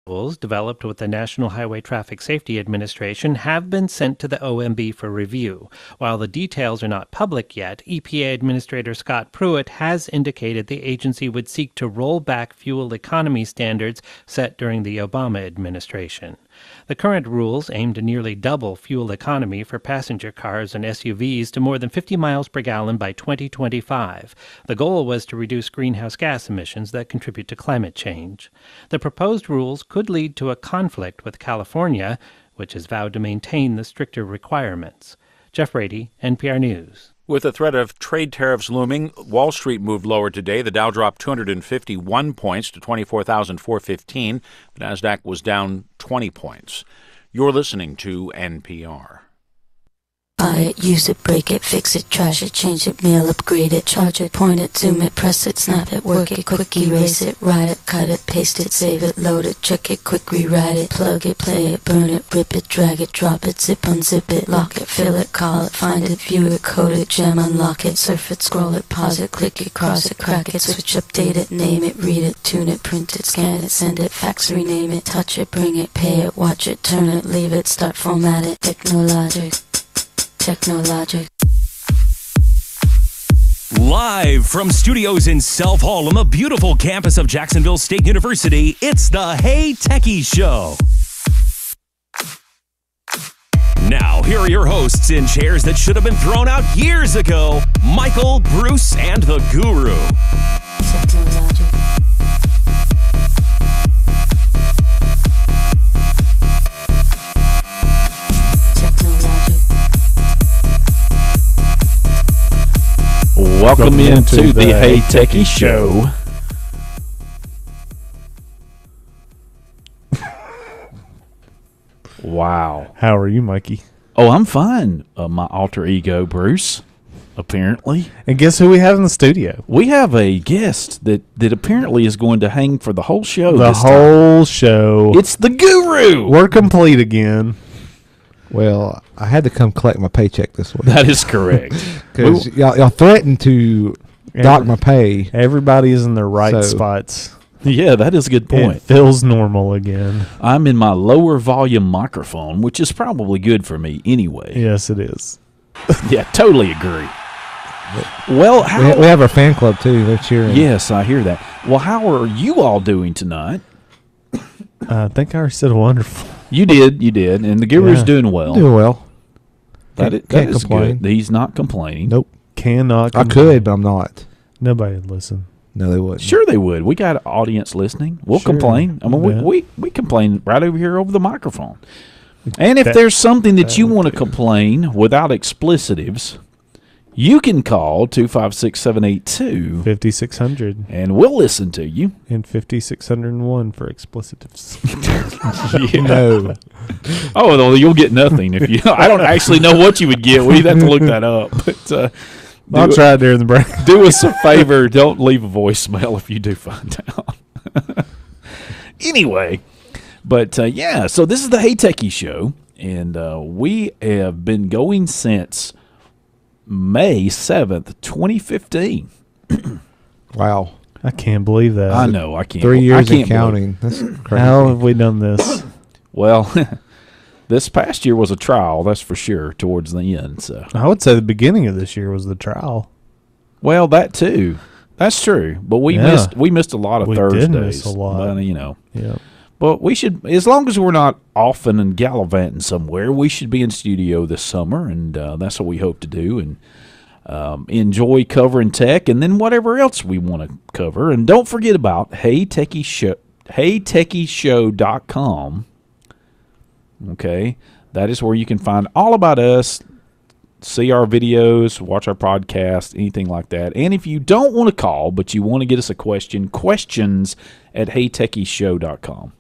rules developed with the National Highway Traffic Safety Administration have been sent to the OMB for review. While the details are not public yet, EPA Administrator Scott Pruitt has indicated the agency would seek to roll back fuel economy standards set during the Obama administration. The current rules aim to nearly double fuel economy for passenger cars and SUVs to more than 50 miles per gallon by 2025. The goal was to reduce greenhouse gas emissions that contribute to climate change. The proposed rules could lead to a conflict with California, which has vowed to maintain the stricter requirements. Jeff Brady, NPR News. With the threat of trade tariffs looming, Wall Street moved lower today. The Dow dropped 251 points to 24,415. The Nasdaq was down 20 points. You're listening to NPR. Buy it, use it, break it, fix it, trash it, change it, mail, upgrade it, charge it, point it, zoom it, press it, snap it, work it, quick erase it, write it, cut it, paste it, save it, load it, check it, quick rewrite it, plug it, play it, burn it, rip it, drag it, drop it, zip, unzip it, lock it, fill it, call it, find it, view it, code it, jam, unlock it, surf it, scroll it, pause it, click it, cross it, crack it, switch, update it, name it, read it, tune it, print it, scan it, send it, fax, rename it, touch it, bring it, pay it, watch it, turn it, leave it, start, format it, Technologic. Live from studios in Self Hall on the beautiful campus of Jacksonville State University, it's the Hey Techies Show. Now, here are your hosts in chairs that should have been thrown out years ago, Michael, Bruce, and the Guru. Welcome into the Hey Techie Show. Wow. How are you, Mikey? Oh, I'm fine. My alter ego, Bruce, apparently. And guess who we have in the studio? We have a guest that apparently is going to hang for the whole show. The whole show. It's the Guru. We're complete again. Well, I had to come collect my paycheck this week. That is correct. Because y'all threatened to dock my pay. Everybody is in their right spots. Yeah, that is a good point. It feels normal again. I'm in my lower volume microphone, which is probably good for me anyway. Yes, it is. Yeah, totally agree. Well, we have our fan club, too. They're cheering. Yes, I hear that. Well, how are you all doing tonight? I think I already said wonderful. You did, and the Guru's doing well. Doing well. That is complain. Good. He's not complaining. Nope. Cannot complain. I could, but I'm not. Nobody would listen. No, they wouldn't. Sure they would. We got an audience listening. We'll complain. I mean, we complain right over here over the microphone. And if there's something that you want to complain without explicitives, you can call 256-782 5600 and we'll listen to you. And 5601 for explicitives. No. Oh, no, you'll get nothing if you. I don't actually know what you would get. We'd have to look that up. But I'll try it during the break. Do us a favor. Don't leave a voicemail if you do find out. Anyway, but so this is the Hey Techie Show, and we have been going since May 7th, 2015. Wow. I can't believe that. I know. I can't. 3 years and counting. That's crazy. How have we done this? Well, this past year was a trial, that's for sure, towards the end. So I would say the beginning of this year was the trial. Well, that too. That's true. But we missed a lot of Thursdays. We did miss a lot. But, you know. Yeah. But we should, as long as we're not often and gallivanting somewhere, we should be in studio this summer, and that's what we hope to do, and enjoy covering tech, and then whatever else we want to cover. And don't forget about HeyTechieShow.com. Okay, that is where you can find all about us, see our videos, watch our podcast, anything like that. And if you don't want to call, but you want to get us a question, questions at HeyTechieShow.com.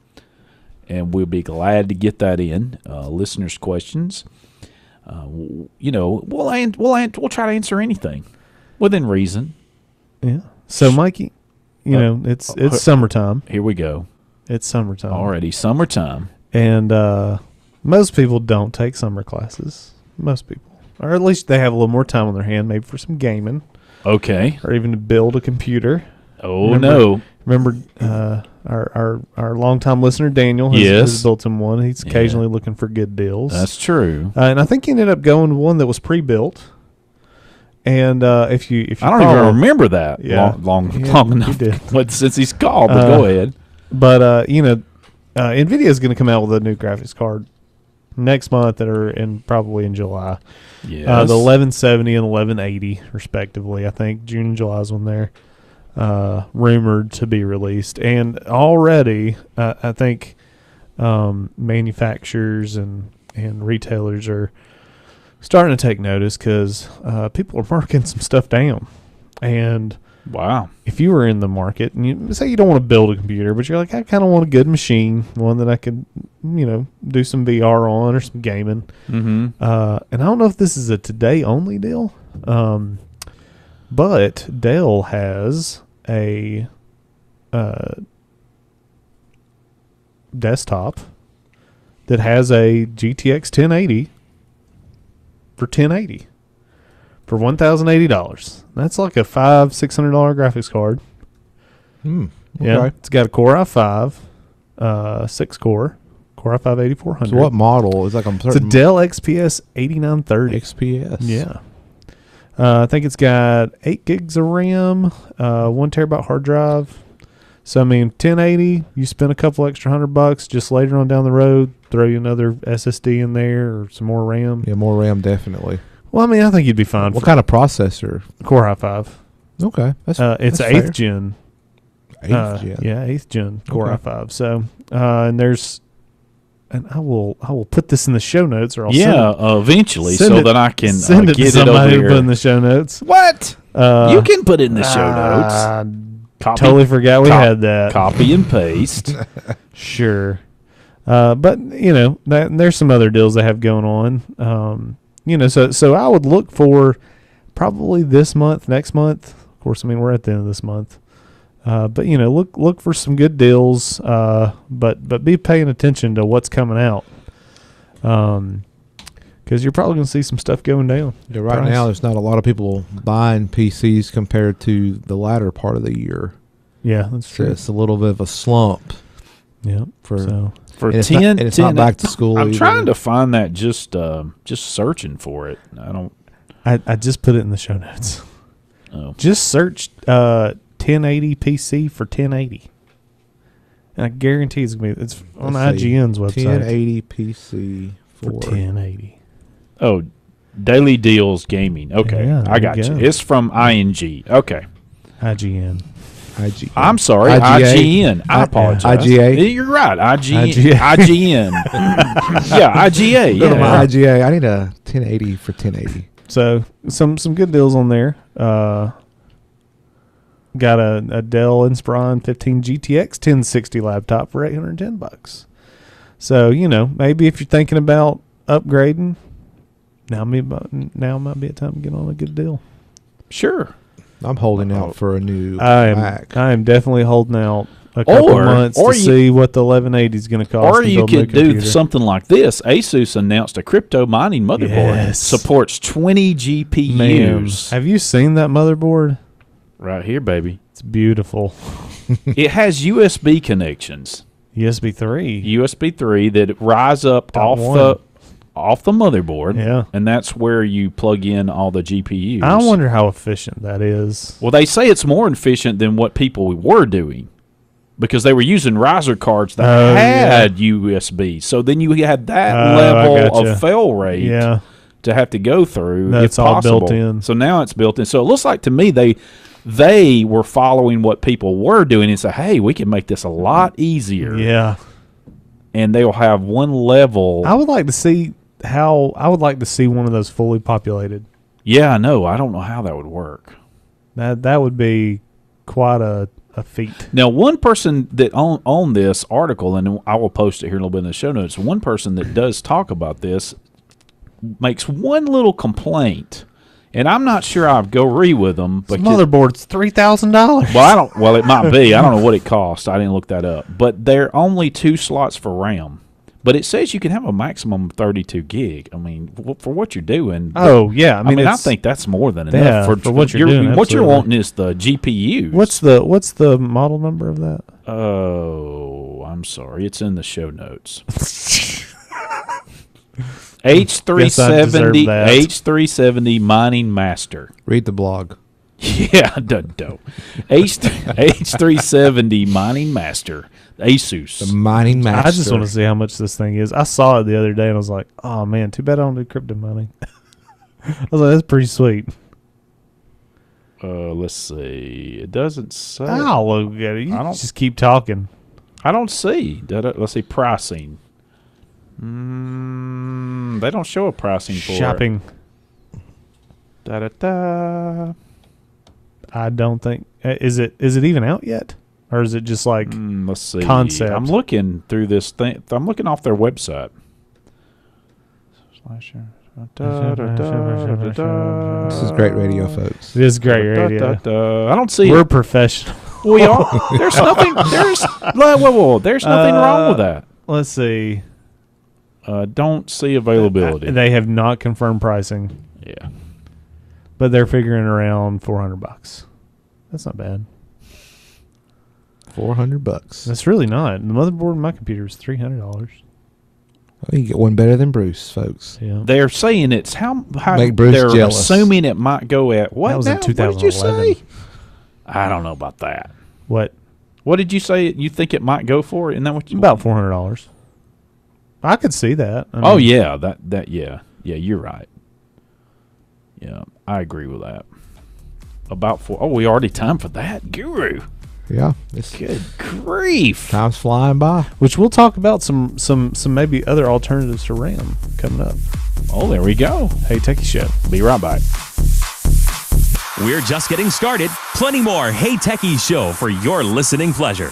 And we'll be glad to get that in, listeners' questions. You know, we'll try to answer anything within reason. Yeah. So, Mikey, you know, it's summertime. Here we go. It's summertime already. Summertime, and most people don't take summer classes. Most people, or at least they have a little more time on their hand, maybe for some gaming. Okay. Or even to build a computer. Oh, no. Remember our longtime listener Daniel has built him one. He's occasionally looking for good deals. That's true. And I think he ended up going with one that was pre-built. And if you I don't even remember that long enough. He did. But since he's called, but go ahead. But NVIDIA is going to come out with a new graphics card next month probably in July. Yes. The 1170 and 1180 respectively. I think June and July is when they're rumored to be released. And already I think manufacturers and retailers are starting to take notice because people are marking some stuff down. And wow, if you were in the market and you say you don't want to build a computer, but you're like, I kind of want a good machine, one that I could, do some VR on or some gaming. Mm-hmm. And I don't know if this is a today only deal, but Dell has a desktop that has a GTX 1080 for 1080 for $1,080. That's like a $600 graphics card. Okay. Yeah, it's got a Core i5, 6-core, Core i5 8400. So what model is like? It's a Dell XPS 8930. XPS. Yeah. I think it's got 8 gigs of RAM, 1 terabyte hard drive. So I mean, 1080. You spend a couple extra $100 just later on down the road. Throw you another SSD in there or some more RAM. Yeah, more RAM definitely. Well, I mean, I think you'd be fine. What kind of processor? Core i5. Okay, It's that's 8th fair. gen. 8th gen. Yeah, 8th gen Core Okay. i5. So, and I will put this in the show notes, or I'll Eventually, send so it- that I can send it get to it over somebody to here. put in the show notes. What? You can put it in the show I notes. Copy, totally forgot we had that. Copy and paste. Sure. But there's some other deals they have going on. So I would look for probably this month, next month. Of course, I mean we're at the end of this month. But look for some good deals. But be paying attention to what's coming out. Because you're probably going to see some stuff going down. Yeah, right now, there's not a lot of people buying PCs compared to the latter part of the year. Yeah, that's So true. it's a little bit of a slump. Yeah. For For and it's 10, not, and it's 10 not back to school. I'm either. trying to find that just searching for it. I don't. I just put it in the show notes. Oh. Just search 1080 PC for 1080. And I guarantee it's going to be, it's on Let's see. IGN's website. 1080 PC For 1080. Oh, Daily Deals Gaming. Okay, Yeah, I there got you you. go. It's from ING. Okay. IGN. IG. I'm sorry, IGA. IGN. I apologize. IGA. You're right. IGA. IGN. Yeah, IGA. Go to my Yeah. IGA. I need a 1080 for 1080. So some good deals on there. Got a Dell Inspiron 15 GTX 1060 laptop for $810. So maybe if you're thinking about upgrading, now might be a time to get on a good deal. Sure. I'm holding out for a new I Mac. am definitely holding out a couple months to see what the 1180 is going to cost. Or to you build a new could do computer. something like this. Asus announced a crypto mining motherboard. Yes. Supports 20 GPUs. Man, have you seen that motherboard? Right here, baby. It's beautiful. It has USB connections. USB 3. USB 3 that rise up Dot off the motherboard. Yeah. And that's where you plug in all the GPUs. I wonder how efficient that is. Well, they say it's more efficient than what people were doing because they were using riser cards that had USB. So then you had that level gotcha. of fail rate Yeah. to have to go through. That's if all possible. built in. So now it's built in. So it looks like to me they were following what people were doing and said, hey, we can make this a lot easier. Yeah. And they'll have one level. I would like to see one of those fully populated. Yeah, I know. I don't know how that would work. That would be quite a feat. Now, one person that on this article, and I will post it here in a little bit in the show notes, one person that does talk about this makes one little complaint, and I'm not sure I agree with them. The Because, motherboard's $3,000. well, it might be. I don't know what it costs. I didn't look that up. But there are only 2 slots for RAM. But it says you can have a maximum of 32 gig. I mean, for what you're doing. Oh, yeah. I mean, I think that's more than enough. Yeah, for what you're doing, What you're absolutely. wanting is the GPUs. What's the model number of that? Oh, I'm sorry. It's in the show notes. H370 that. H370 Mining Master. Read the blog. Yeah, dope. H370 Mining Master. Asus. The mining master. I just want to see how much this thing is. I saw it the other day and I was like, oh man, too bad I don't do crypto mining. I was like, that's pretty sweet. Let's see. It doesn't say. I'll look at it. You I don't- just keep talking. I don't see. Let's see pricing. They don't show a pricing for Shopping. it. Da-da-da. I don't think. Is it even out yet? Or is it just like Let's see. concept? I'm looking through this thing. I'm looking off their website. This is great radio, folks. It is great radio. I don't see We're it. professional. We are. There's nothing. There's nothing wrong with that. Let's see. Don't see availability. They have not confirmed pricing, Yeah. but they're figuring around $400. That's not bad. $400. That's really not. The motherboard in my computer is $300. Well, you get one better than Bruce, folks. Yeah. They're saying it's how Make Bruce they're jealous. assuming it might go at what? That was now? in What did you 2011. say? I don't know about that. What? What did you say you think it might go for? Isn't that what you About $400. I could see that. I Oh mean, yeah, that yeah. You're right. Yeah, I agree with that. About four. Oh, we already time for that, Guru. Yeah. It's Good grief! time's flying by. Which we'll talk about some maybe other alternatives to RAM coming up. Oh, there we go. Hey, Techie Show. Be right back. We're just getting started. Plenty more Hey Techies Show for your listening pleasure.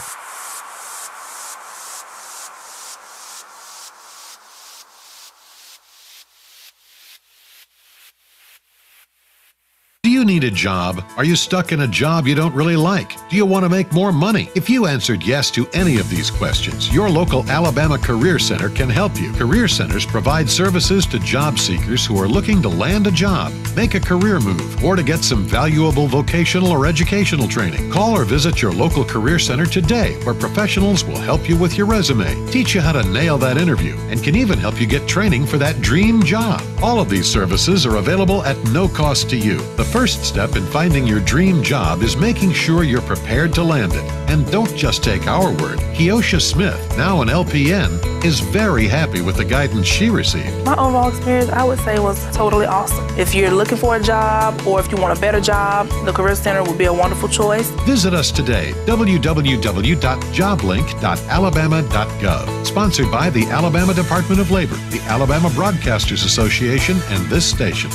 Do you need a job? Are you stuck in a job you don't really like? Do you want to make more money? If you answered yes to any of these questions, your local Alabama Career Center can help you. Career centers provide services to job seekers who are looking to land a job, make a career move, or to get some valuable vocational or educational training. Call or visit your local career center today, where professionals will help you with your resume, teach you how to nail that interview, and can even help you get training for that dream job. All of these services are available at no cost to you. The first step in finding your dream job is making sure you're prepared to land it. And don't just take our word. Keosha Smith, now an LPN, is very happy with the guidance she received. My overall experience, I would say, was totally awesome. If you're looking for a job or if you want a better job, the Career Center would be a wonderful choice. Visit us today, www.joblink.alabama.gov. Sponsored by the Alabama Department of Labor, the Alabama Broadcasters Association, and this station.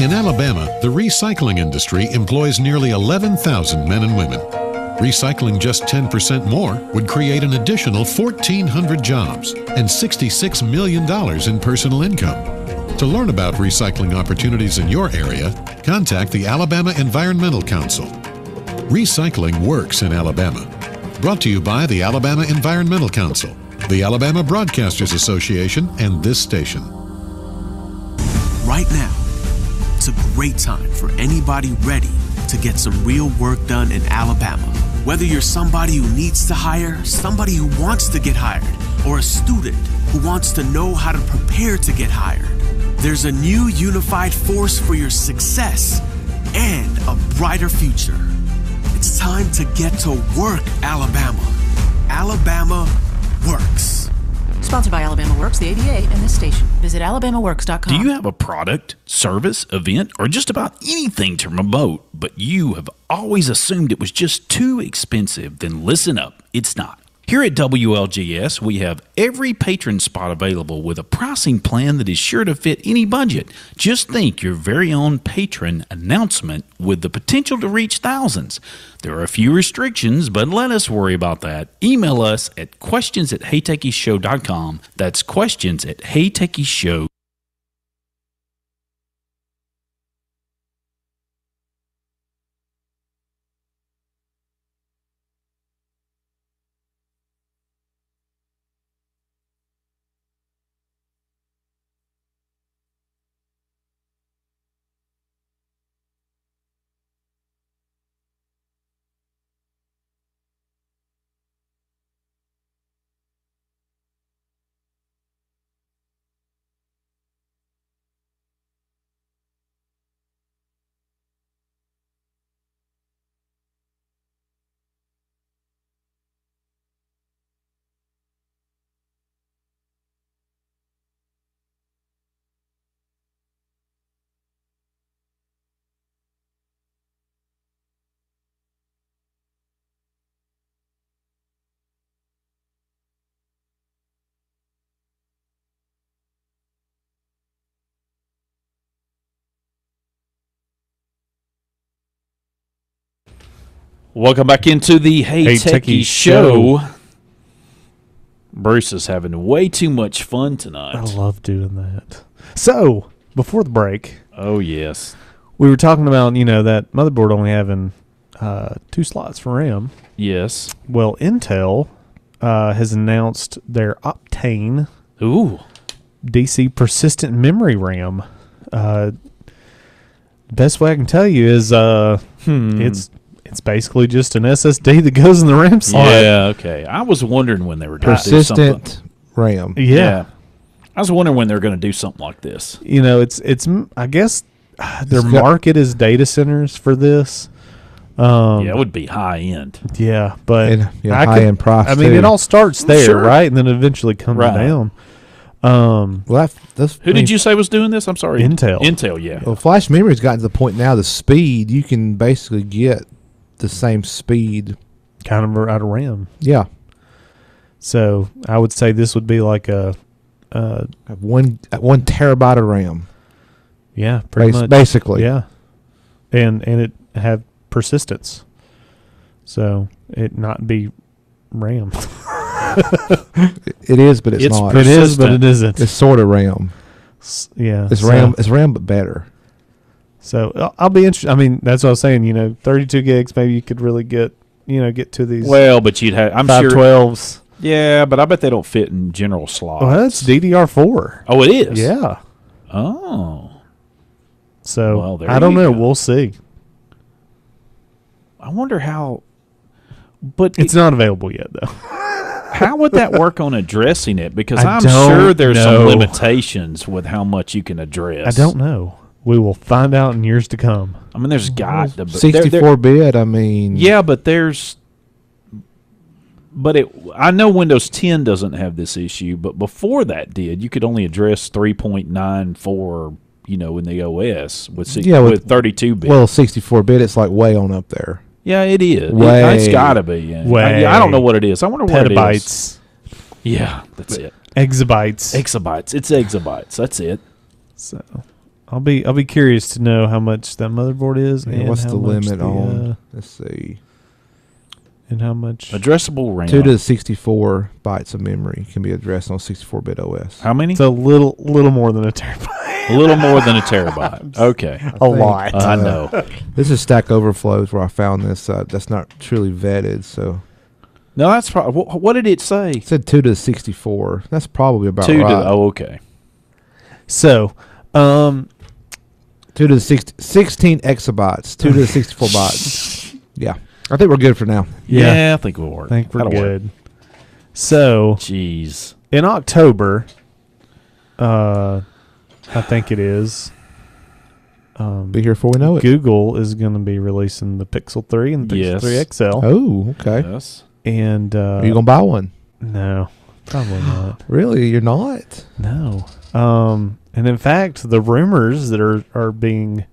In Alabama, the recycling industry employs nearly 11,000 men and women. Recycling just 10% more would create an additional 1,400 jobs and $66 million in personal income. To learn about recycling opportunities in your area, contact the Alabama Environmental Council. Recycling works in Alabama. Brought to you by the Alabama Environmental Council, the Alabama Broadcasters Association, and this station. Right now, it's a great time for anybody ready to get some real work done in Alabama. Whether you're somebody who needs to hire, somebody who wants to get hired, or a student who wants to know how to prepare to get hired, there's a new unified force for your success and a brighter future. It's time to get to work, Alabama. Alabama works. Sponsored by Alabama Works, the ABA, and this station. Visit alabamaworks.com. Do you have a product, service, event, or just about anything to promote, but you have always assumed it was just too expensive? Then listen up, it's not. Here at WLGS, we have every patron spot available with a pricing plan that is sure to fit any budget. Just think your very own patron announcement with the potential to reach thousands. There are a few restrictions, but let us worry about that. Email us at questions@heytechieshow.com. That's questions@heytechieshow.com. Welcome back into the Hey Techies Techies show. Bruce is having way too much fun tonight. I love doing that. So, before the break, Oh, yes. we were talking about, that motherboard only having 2 slots for RAM. Yes. Well, Intel has announced their Optane Ooh. DC persistent memory RAM. Best way I can tell you is it's basically just an SSD that goes in the RAM slot. Yeah, okay. I was wondering when they were going to do something. Persistent RAM. Yeah. I was wondering when they're going to do something like this. It's I guess their market is data centers for this. Yeah, it would be high end. Yeah, but And, high end price. I mean, too. it all starts there, Sure. right? And then eventually comes Right. down. Well, Who did you say was doing this? I'm sorry. Intel. Intel, yeah. Well, flash memory's gotten to the point now. The speed you can basically get the same speed. Kind of out of RAM. Yeah, So I would say this would be like a have 1 terabyte of RAM. yeah, pretty much Basically, yeah, and it have persistence, so it not be RAM. it is, but it's not. It is, but persistent. it isn't. It's sort of RAM. Yeah, It's so- RAM. It's RAM, but better. So I'll be interested. I mean, that's what I was saying. 32 gigs, maybe you could really get to these. Well, but you'd have, I'm sure. 512s. Yeah, but I bet they don't fit in general slots. Well, that's DDR4. Oh, it is? Yeah. Oh. So Well, there I don't you know. go. We'll see. I wonder how. But It's not available yet, though. how would that work on addressing it? Because I I'm don't sure there's some know. limitations with how much you can address. I don't know. We will find out in years to come. I mean, there's got to be 64-bit. I mean, Yeah, but there's. But I know Windows 10 doesn't have this issue, but before that did. You could only address 3.94, in the OS with with 32-bit. Well, 64-bit. It's like way on up there. yeah, it is. Way- It's got to be. Yeah. way- I don't know what it is. I wonder what it is. Petabytes, Yeah, that's it. exabytes. Exabytes. It's exabytes. That's it. So I'll be curious to know how much that motherboard is Yeah, and what's how the much limit on? Let's see. and how much. Addressable RAM. 2 to 64 bytes of memory can be addressed on 64-bit OS. How many? It's a little more than a terabyte. A little more than a terabyte. Okay. A lot. I know. This is Stack Overflows where I found this. That's not truly vetted, so No, that's probably. What did it say? it said 2 to 64. That's probably about 2 right. to. Oh, okay. So, 2 to the 16 exabytes. 2 to the 64 bytes. Yeah, I think we're good for now. Yeah, I think we'll work. I think we're That'll work. good. So, Jeez. in October, I think it is. Be here before we know it. Google is going to be releasing the Pixel 3 and the Pixel Yes. 3 XL. Oh, okay. Yes. And Are you gonna buy one? no, probably not. Really? You're not? No. And in fact, the rumors that are being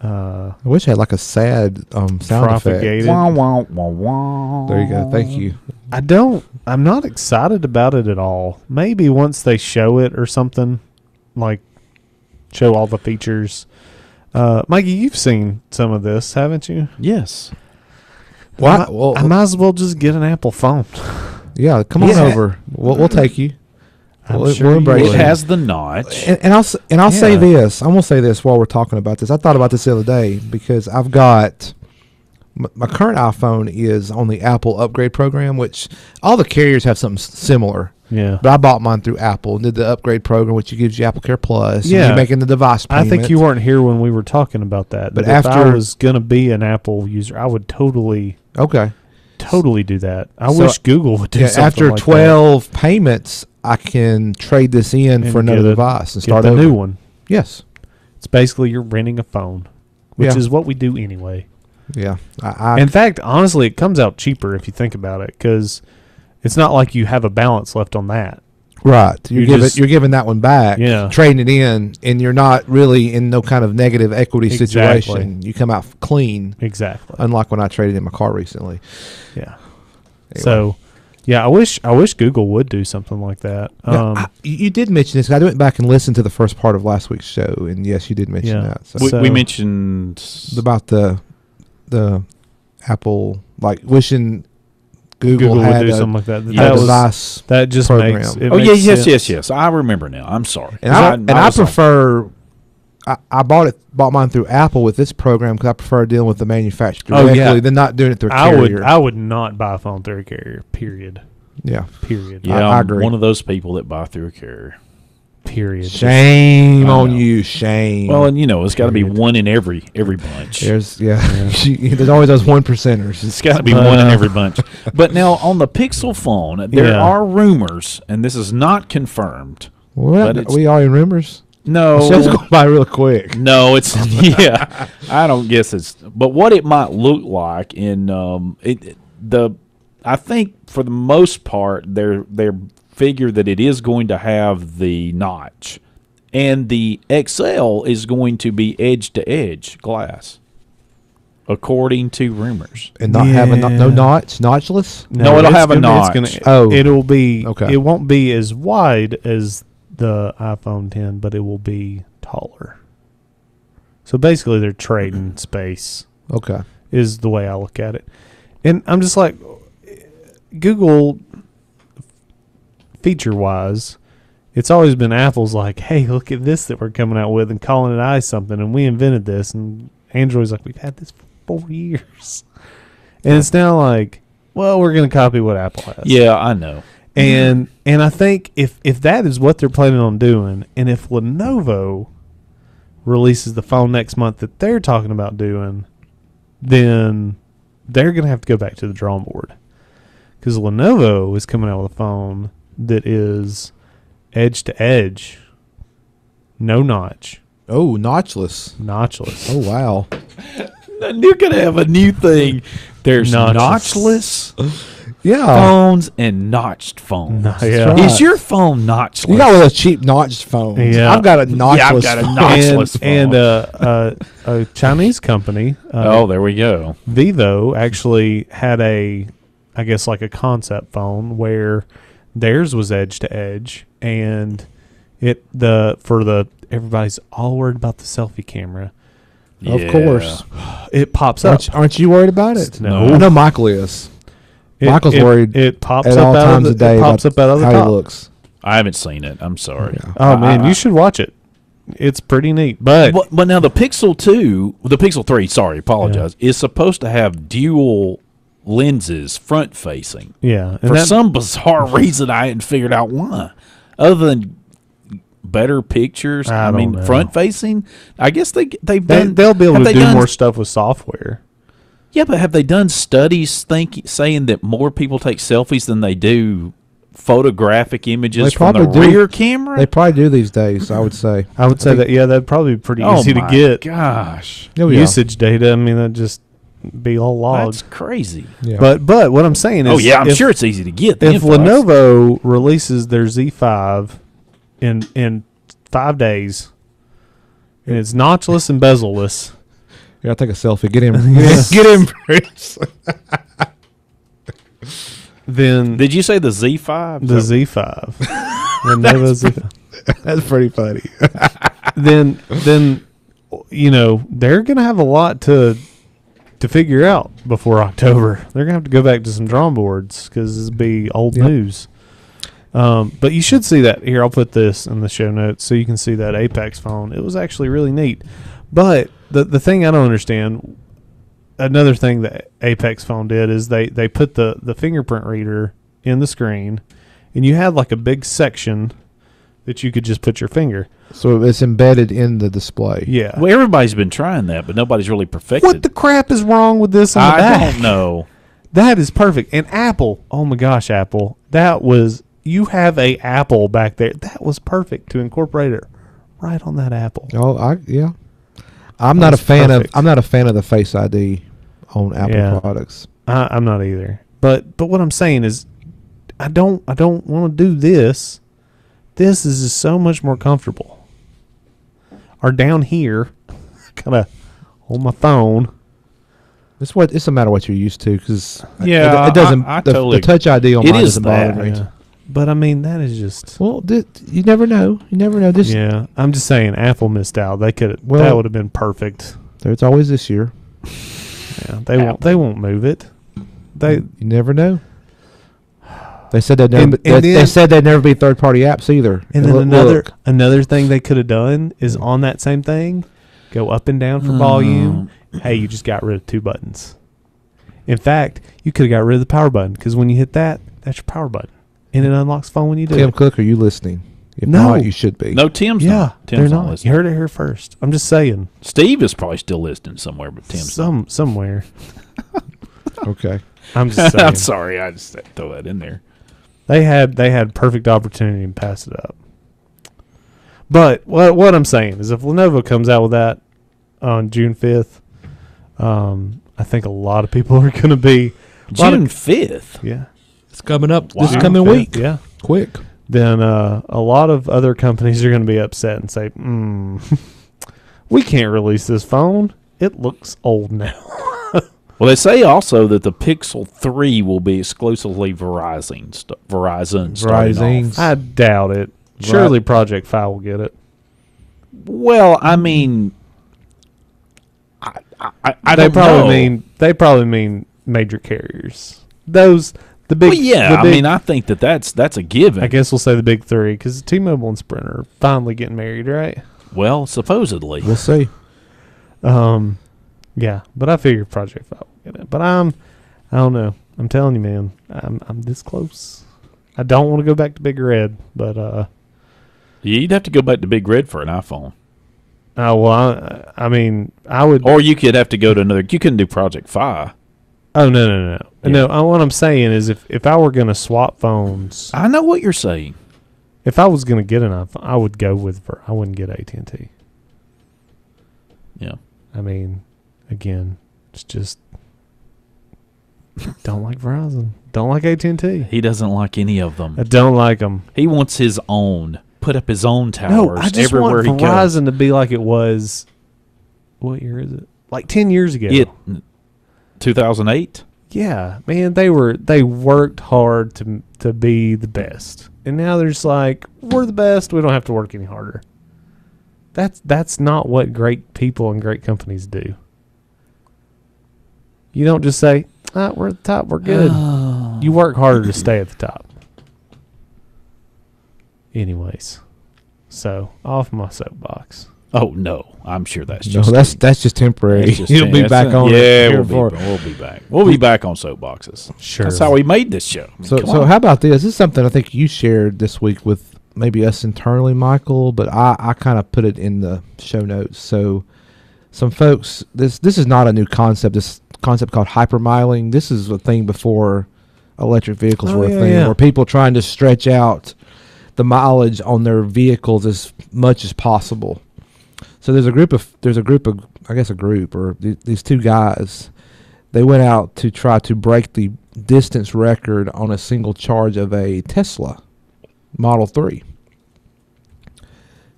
I wish I had like a sad sound propagated. effect. Wah, wah, wah, wah. There you go. Thank you. I'm not excited about it at all. Maybe once they show it or something, like show all the features. Mikey, you've seen some of this, haven't you? Yes. Why? I might as well just get an Apple phone. Yeah, come on over. We'll take you. I'm We'll sure embrace you It would. has the notch. And I'll say Yeah. this. I'm gonna say this while we're talking about this. I thought about this the other day because I've got my current iPhone is on the Apple upgrade program, which all the carriers have something similar. Yeah. But I bought mine through Apple and did the upgrade program, which gives you Apple Care Plus. Yeah. And you're making the device I payment. think you weren't here when we were talking about that. But But if I after- was going to be an Apple user, I would totally do that. I So, wish Google would do Yeah, something after like 12 payments, I can trade this in And for another get a- device and get start the over. new one. Yes. It's basically you're renting a phone, which Yeah. is what we do anyway. Yeah. I In fact, honestly, it comes out cheaper if you think about it, because it's not like you have a balance left on that. Right. You're just- giving that one back, Yeah. trading it in, and you're not really in no kind of negative equity Exactly. situation. You come out clean, Exactly. unlike when I traded in my car recently. Yeah. So, yeah, I wish Google would do something like that. Now, you did mention this. I went back and listened to the first part of last week's show, and yes, you did mention Yeah. that. So We mentioned about the Apple, like wishing Google Google, would had do a, something like that. a That was device that just program. makes. It Oh makes yeah, sense. yes. I remember now. I'm sorry. And I was like- prefer. I bought mine through Apple with this program because I prefer dealing with the manufacturer Oh, directly yeah. than not doing it through a I carrier. would not buy a phone through a carrier. Period. Yeah. Period. Yeah, I I'm agree. one of those people that buy through a carrier. Period. Shame I on know. you. Shame. Well, and it's got to be Period. one in every bunch. there's there's always those 1%ers. It's got to be one in every bunch. But now on the Pixel phone, there Yeah. are rumors, and this is not confirmed. Well, But it's- we are in rumors. No, The show's going by real quick. no, it's yeah. I don't guess it's. But what it might look like in I think for the most part they're figure that it is going to have the notch, and the XL is going to be edge to edge glass, according to rumors. And not having no Yeah. notch, notchless. No, it'll it's have a gonna- it's notch. gonna- Oh. it'll be. Okay. It won't be as wide as the iPhone 10, but it will be taller. So basically, they're trading space. Okay. Is the way I look at it, and I'm just like, Google, feature wise, it's always been Apple's like, hey, look at this that we're coming out with and calling it I something, and we invented this, and Android's like, we've had this for 4 years, and it's now like, well, we're gonna copy what Apple has. Yeah, I know. And I think if that is what they're planning on doing, and if Lenovo releases the phone next month that they're talking about doing, then they're going to have to go back to the drawing board. Because Lenovo is coming out with a phone that is edge to edge, no notch, Oh, notchless. notchless. Oh, wow. And you're gonna have a new thing. There's Notchless. notchless Yeah. phones and notched phones. Yeah. right. Is your phone notchless? You got one of those cheap notched phones. Yeah. I've got a notchless. Yeah, I've got a phone. notchless phone. And a Chinese company, Oh, there we go. Vivo, actually had I guess like a concept phone where theirs was edge to edge, and everybody's all worried about the selfie camera. Of Yeah. course. It pops up. Aren't you worried about it? No. I know Michael is. Michael's worried It pops at up all out times of of the, day it pops about up out of the how top. he looks. I haven't seen it. I'm sorry. Yeah. Oh man, you should watch it. It's pretty neat. But But now the Pixel 2, the Pixel 3, sorry, apologize, is supposed to have dual lenses front facing. yeah, and For that- some bizarre reason, I hadn't figured out why. Other than better pictures, I I mean, don't know. front facing. I guess they've done. they'll be able have to they do done- more stuff with software. Yeah, but have they done studies saying that more people take selfies than they do photographic images They from the probably do. rear camera? They probably do these days, I would say. I would say that that'd probably be pretty oh easy to my get. gosh, Oh, yeah. Usage data. I mean, that'd just be all logged. that's crazy. Yeah. But what I'm saying is, Oh yeah, I'm if- sure it's easy to get. The If info, that's- Lenovo releases their Z5 in 5 days, and it's notchless and bezel-less, Yeah, I'll take a selfie. Get him. Get him, Bruce. then Did you say the Z5? the Z5, Lenovo Z5, That's pretty funny. then they're gonna have a lot to figure out before October. They're gonna have to go back to some drawing boards because this will be old Yep. news. But you should see that. Here, I'll put this in the show notes so you can see that Apex phone. It was actually really neat. But the thing I don't understand, another thing that Apex phone did is they put the fingerprint reader in the screen, and you had like a big section that you could just put your finger. So it's embedded in the display. Yeah. Well, everybody's been trying that, but nobody's really perfected. What the crap is wrong with this on the I back? don't know. That is perfect. And Apple, oh my gosh, Apple, you have a Apple back there. That was perfect to incorporate it right on that Apple. Oh, yeah. I'm not a That's fan perfect. of. I'm not a fan of the Face ID on Apple Yeah. products. I'm not either. But what I'm saying is, I don't want to do this. This is just so much more comfortable. Or down here, kind of on my phone. It's a matter of what you're used to, because Yeah, it doesn't. I the totally Touch ID on It mine is doesn't bother that, me. Yeah. But I mean, that is just. Well, you never know. You never know. This Yeah, I'm just saying, Apple missed out. They could. Well- that would have been perfect. There's always this year. Yeah, they won't move it. You never know. They said they'd never. And They said they'd never be third-party apps either. And then another thing they could have done is on that same thing, go up and down for volume. Hey, you just got rid of 2 buttons. In fact, you could have got rid of the power button because when you hit that, that's your power button, and it unlocks phone when you do. Tim Cook, are you listening? If not, you should be. No, Tim's not. Tim's they're not listening. You heard it here first. I'm just saying. Steve is probably still listening somewhere, but Tim's somewhere. Okay. I'm just saying. I'm sorry. I just had to throw that in there. They had perfect opportunity and passed it up. But what I'm saying is if Lenovo comes out with that on June 5th, I think a lot of people are going to be... June 5th? Yeah. It's coming up this June coming 5th, week. Yeah. Quick. Then a lot of other companies are going to be upset and say, we can't release this phone. It looks old now. Well, they say also that the Pixel 3 will be exclusively Verizon. Verizon. I doubt it. Surely Project Fi will get it. Well, I mean, I they don't know. They probably mean major carriers. The big. Well, yeah. I think that's a given. I guess we'll say the big 3 because T-Mobile and Sprint are finally getting married, right? Well, supposedly. We'll see. Yeah, but I figure Project Fi will get it. But I don't know. I'm telling you, man, I'm this close. I don't want to go back to Big Red, but you'd have to go back to Big Red for an iPhone. Oh well, I mean, I would. Or you could have to go to another. You couldn't do Project Fi. Oh no. What I'm saying is, if I were going to swap phones, I know what you're saying. If I was going to get an iPhone, I would go with. I wouldn't get AT&T. Yeah. I mean, again, it's just don't like Verizon. Don't like AT&T. He doesn't like any of them. I don't like them. He wants his own. Put up his own towers No, I just everywhere want he Verizon goes. to be like it was. What year is it? Like 10 years ago. 2008. Yeah, man, they worked hard to be the best, and now they're just like, we're the best. We don't have to work any harder. That's not what great people and great companies do. You don't just say, we're at the top, we're good. You work harder to stay at the top. Anyways, so off my soapbox. Oh no, I'm sure that's No, just that's just temporary. He'll be back on. Yeah, we'll be back. We'll be back on soapboxes. Sure, that's how we made this show. I mean, so how about this? This is something I think you shared this week with maybe us internally, Michael, but I kind of put it in the show notes. So some folks, this is not a new concept. This concept called hypermiling. This is a thing before electric vehicles were a thing, where people trying to stretch out the mileage on their vehicles as much as possible. So there's a group of these 2 guys. They went out to try to break the distance record on a single charge of a Tesla Model 3.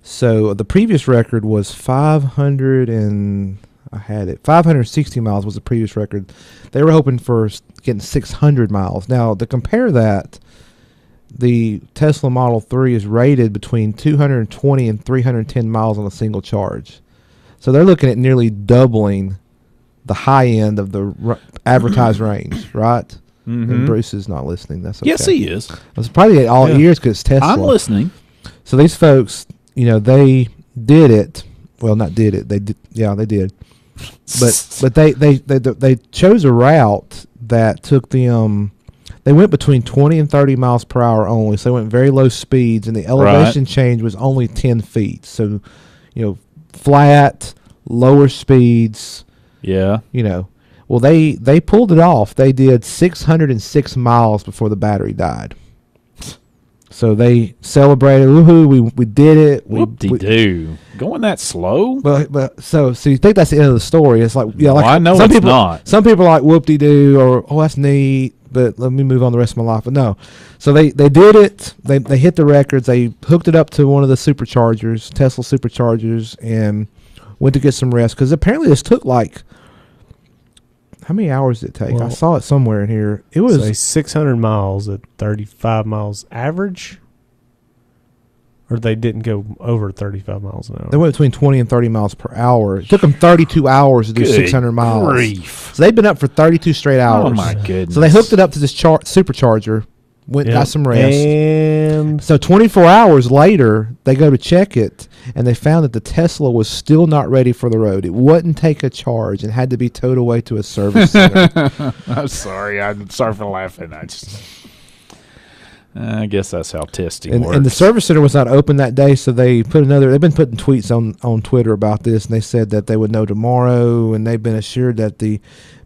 So the previous record was 560 miles was the previous record. They were hoping for getting 600 miles. Now, to compare that, the Tesla Model 3 is rated between 220 and 310 miles on a single charge. So they're looking at nearly doubling the high end of the advertised range, right? Mm-hmm. And Bruce is not listening. That's okay. Yes, he is. It's probably all ears because it's Tesla. I'm listening. So these folks, they did it. Well, not did it. They did. Yeah, they did. But they chose a route that took them. They went between 20 and 30 miles per hour only, so they went very low speeds, and the elevation change was only 10 feet. So, flat, lower speeds. Yeah. Well, they pulled it off. They did 606 miles before the battery died. So they celebrated. Woohoo! We did it. Whoop-de-doo. Going that slow? But so you think that's the end of the story? It's like I know some it's people, not. Some people are like whoop-de-doo or that's neat. But let me move on the rest of my life. But no. So they did it. They hit the records. They hooked it up to one of the superchargers, Tesla superchargers, and went to get some rest. Because apparently this took like, how many hours did it take? I saw it somewhere in here. It was 600 miles at 35 miles average. Or they didn't go over 35 miles an hour. They went between 20 and 30 miles per hour. It took them 32 hours to do Good 600 miles. grief. So they've been up for 32 straight hours. Oh, my goodness. So they hooked it up to this supercharger, went got some rest. And So 24 hours later, they go to check it, and they found that the Tesla was still not ready for the road. It wouldn't take a charge and had to be towed away to a service center. I'm sorry. I'm sorry for laughing. I guess that's how testing works. And the service center was not open that day, so they put another. They've been putting tweets on Twitter about this, and they said that they would know tomorrow, and they've been assured that the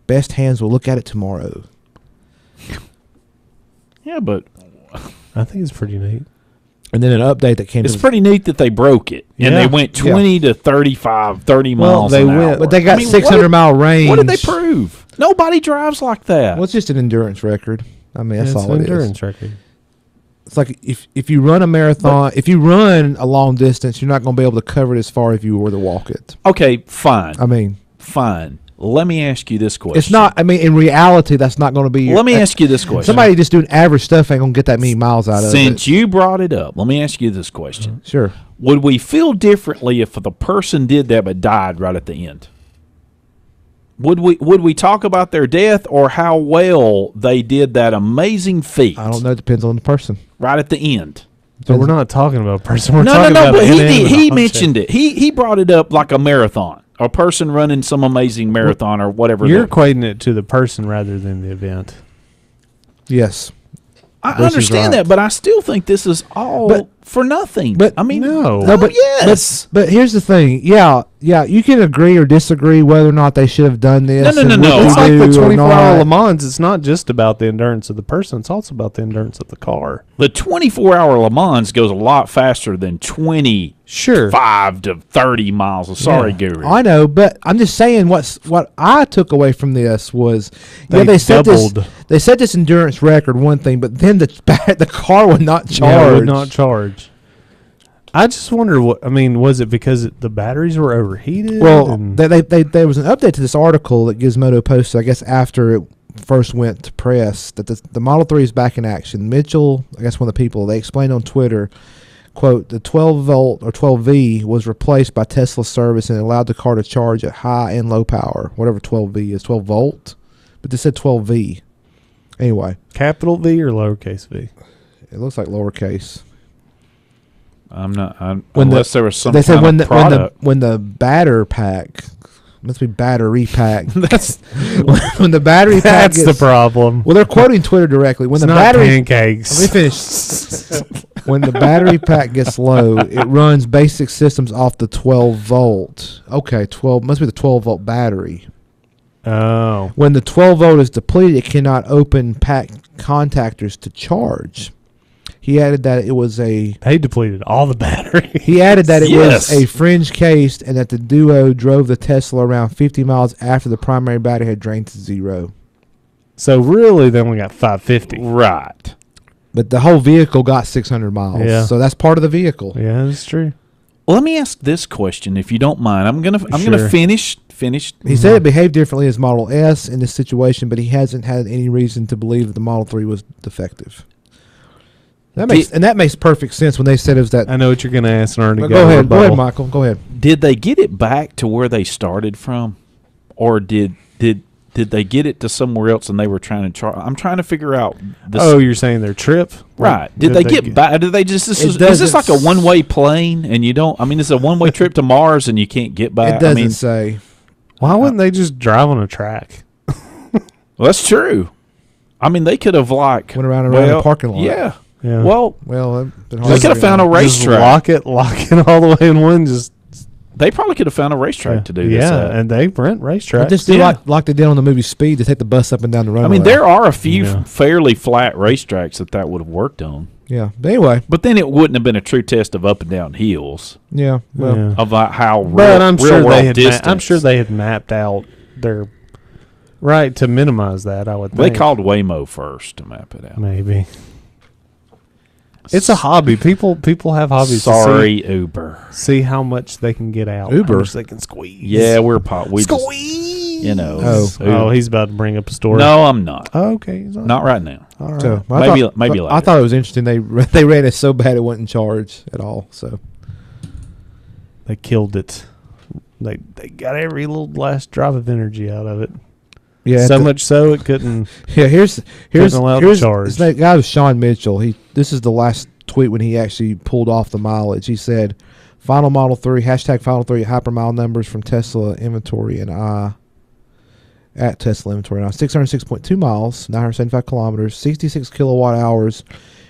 best hands will look at it tomorrow. Yeah, but I think it's pretty neat. And then an update that came. it's pretty neat that they broke it, and they went 20 to 35, 30 miles they an went- hour. But they got I mean, 600-mile range. What did they prove? Nobody drives like that. Well, it's just an endurance record. I mean, that's It's all an it is. endurance record. It's like if you run a marathon, if you run a long distance, you're not going to be able to cover it as far if you were to walk it. Okay, fine. I mean, Fine. Let me ask you this question. it's not. I mean, in reality, that's not going to be. Let me ask you this question. Somebody just doing average stuff ain't going to get that many miles out of it. Since you brought it up, let me ask you this question. Sure. Would we feel differently if the person did that but died right at the end? Would we talk about their death or how well they did that amazing feat? I don't know. It depends on the person. Right at the end. So we're not talking about a person. We're No, talking about but an he inanimate mentioned it. He brought it up like a marathon. A person running some amazing marathon or whatever. You're equating it to the person rather than the event. Yes. I Bruce is understand right. that, but I still think this is all But- for nothing. but- I mean, No, but yes. But here's the thing. Yeah. You can agree or disagree whether or not they should have done this. No, and what no. they It's like the do or 24-hour not. Le Mans. It's not just about the endurance of the person. It's also about the endurance of the car. the 24-hour Le Mans goes a lot faster than 25 Sure. to 30 miles. Sorry, Guru. I know, but I'm just saying what I took away from this was They set doubled. they set this endurance record one thing, but then the car would not charge. Yeah, it would not charge. I just wonder what. I mean, was it because the batteries were overheated? Well, and- there was an update to this article that Gizmodo posted, I guess, after it first went to press, that the Model 3 is back in action. Mitchell, I guess one of the people, they explained on Twitter, quote, the 12-volt or 12V was replaced by Tesla service and allowed the car to charge at high and low power, whatever 12V is, 12 volt, but they said 12V. Anyway, capital V or lowercase v? it looks like lowercase. Unless there was some they said kind of product. when the batter pack must be battery pack. That's when the battery pack That's gets, the problem. Well, they're quoting Twitter directly. When It's the not battery pancakes. Let me finish. When the battery pack gets low, it runs basic systems off the 12 volt. Okay, 12 must be the 12 volt battery. Oh, When the 12 volt is depleted, it cannot open pack contactors to charge. He added that it was a. they depleted all the battery. He added that it Yes. was a fringe cased and that the duo drove the Tesla around 50 miles after the primary battery had drained to zero. So really, they only got 550. right. But the whole vehicle got 600 miles. Yeah. So that's part of the vehicle. Yeah, that's true. Let me ask this question, if you don't mind. I'm gonna Sure. finish. He said it behaved differently as Model S in this situation, but he hasn't had any reason to believe that the Model 3 was defective. That makes perfect sense when they said it was that. I know what you're going to ask, and I already But got go a ahead, rebuttal. Michael. Go ahead. Did they get it back to where they started from, or did they get it to somewhere else and they were trying to charge? I'm trying to figure out. This. Oh, you're saying their trip? Right. Did they get back? Did they just? Is this like a one-way plane and you don't? I mean, it's a one-way trip to Mars and you can't get back. It doesn't I mean, say. Why wouldn't they just drive on a track? well, that's true. I mean, they could have like Went around the parking lot. Yeah. Yeah. Well, they could have found a Just racetrack. lock it all the way in one. Just They probably could have found a racetrack to do this. Yeah, and they rent racetracks. Just do like they did on the movie Speed to take the bus up and down the runway. I mean, there are a few fairly flat racetracks that would have worked on. Yeah. But anyway. But then it wouldn't have been a true test of up and down hills. Yeah. Well. Yeah. Of how real, But I'm sure real world they had. distance. I'm sure they had mapped out their right to minimize that. I would. They think. called Waymo first to map it out. Maybe. It's a hobby. People have hobbies. Sorry, Uber. See how much they can get out. Uber? How much they can squeeze. Yeah, we squeeze. You know. He's about to bring up a story. No, I'm not. Oh, okay. Not right now. All right. So, Maybe later. I thought it was interesting. They ran it so bad it wasn't in charge at all. So They killed it. They got every little last drop of energy out of it. yeah, So much so it couldn't. Yeah, here's allow the charge. This guy was Sean Mitchell. This is the last tweet when he actually pulled off the mileage. He said, "Final Model 3 #Final 3 hypermile numbers from Tesla inventory and at Tesla inventory now 606.2 miles, 975 kilometers, 66 kilowatt hours,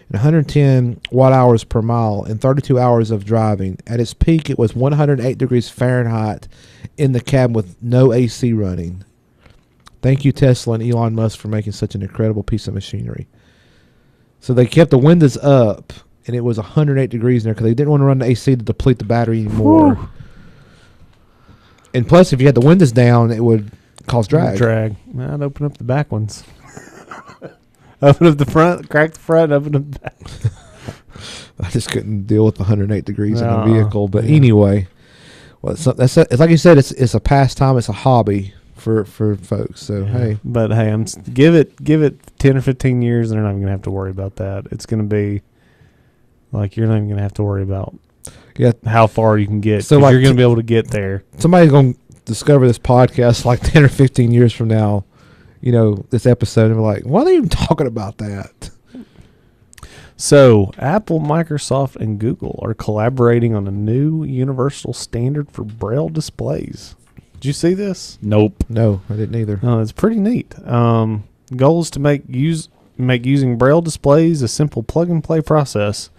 and 110 watt hours per mile in 32 hours of driving. At its peak, it was 108 degrees Fahrenheit in the cabin with no AC running. Thank you, Tesla and Elon Musk, for making such an incredible piece of machinery." So they kept the windows up, and it was 108 degrees in there because they didn't want to run the AC to deplete the battery anymore. Whew. And plus, if you had the windows down, it would cause drag. I'd open up the back ones. Open up the front, crack the front, open up the back. I just couldn't deal with the 108 degrees in a vehicle. But anyway, well, it's like you said, it's a pastime, it's a hobby for folks. So hey, but hey, give it 10 or 15 years, and they're not even gonna have to worry about that. It's gonna be like you're not even gonna have to worry about how far you can get. So like you're gonna be able to get there. Somebody's gonna discover this podcast like 10 or 15 years from now. You know, this episode, and we're like, why are they even talking about that? So, Apple, Microsoft, and Google are collaborating on a new universal standard for Braille displays. Did you see this? Nope. No, I didn't either. No, it's pretty neat. Goal is to make using Braille displays a simple plug-and-play process.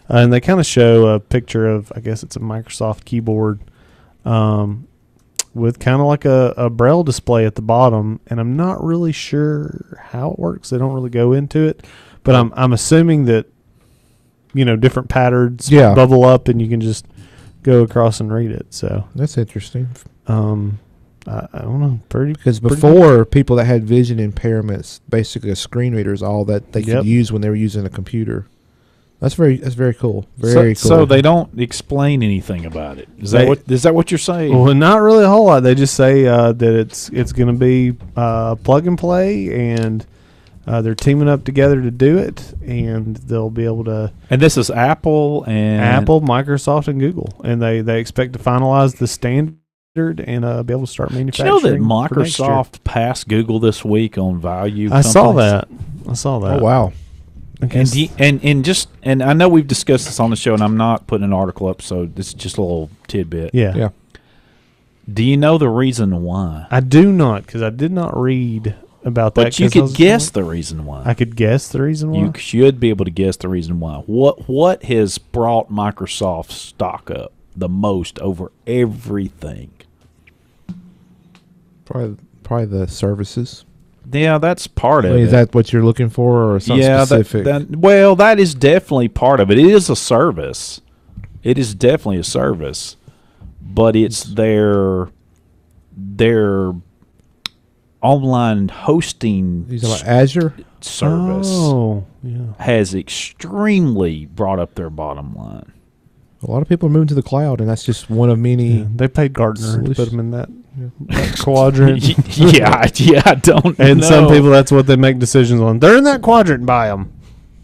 And they kind of show a picture of, I guess it's a Microsoft keyboard, with kind of like a Braille display at the bottom, and I'm not really sure how it works. They don't really go into it, but I'm assuming that different patterns bubble up, and you can just go across and read it. So that's interesting. I don't know, because before people that had vision impairments, basically a screen reader is all that they could use when they were using a computer. That's very cool. Very cool. So they don't explain anything about it. Is that what you're saying? Well, not really a whole lot. They just say that it's going to be plug and play, and they're teaming up together to do it, and they'll be able to. And this is Apple, Microsoft, and Google, and they expect to finalize the standard and be able to start manufacturing. Did you know that Microsoft passed Google this week on value? I saw that. Oh wow. And I know we've discussed this on the show, and I'm not putting an article up, so this is just a little tidbit. Yeah. Do you know the reason why? I do not, because I did not read about that. But you could guess the reason why. I could guess the reason why. You should be able to guess the reason why. What has brought Microsoft's stock up the most over everything? Probably the services. Yeah, that's part of it. Is that what you're looking for, or something specific? That is definitely part of it. It is a service. It is definitely a service, but it's their online hosting like Azure service has extremely brought up their bottom line. A lot of people are moving to the cloud, and that's just one of many. Yeah, they paid Gartner to put them in that quadrant. I don't know. And some people, that's what they make decisions on. They're in that quadrant, buy them.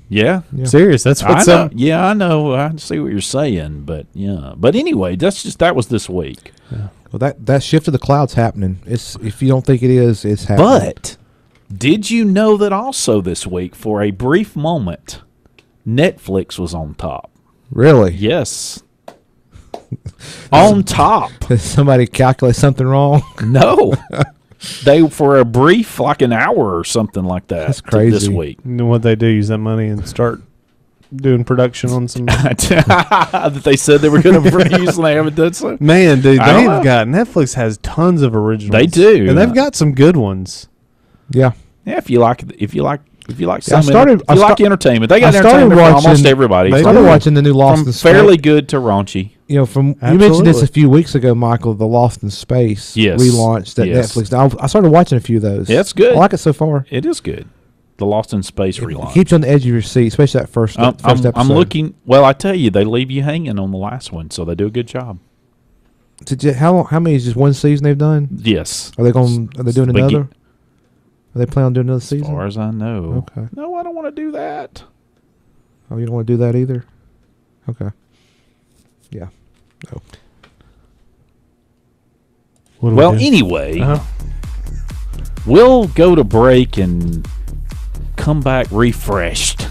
Yeah. Serious. That's what some. Yeah, I know. I see what you're saying, but yeah. But anyway, that was this week. Yeah. Well, that shift to the cloud's happening. If you don't think it is, it's happening. But did you know that also this week, for a brief moment, Netflix was on top? Really? Yes. On top. Did somebody calculate something wrong? No. They, for a brief, like an hour or something like that. That's crazy. This week. You know what they do? Use that money and start doing production on some. That they said they were going to produce, and they haven't done so. Man, dude, Netflix has tons of originals. They do, and they've got some good ones. Yeah. Yeah, if you like entertainment, they got I entertainment for almost everybody. I started watching the new Lost in Space. Fairly good to raunchy. You mentioned this a few weeks ago, Michael. The Lost in Space relaunched at Netflix. I started watching a few of those. Yeah, it's good. I like it so far. It is good. The Lost in Space relaunch. It keeps you on the edge of your seat, especially that first episode. I'm looking. Well, I tell you, they leave you hanging on the last one, so they do a good job. How many is just one season they've done? Yes. Are they doing another? Are they planning on doing another season? As far as I know. Okay. No, I don't want to do that. Oh, you don't want to do that either? Okay. Yeah. No. Well, anyway, we'll go to break and come back refreshed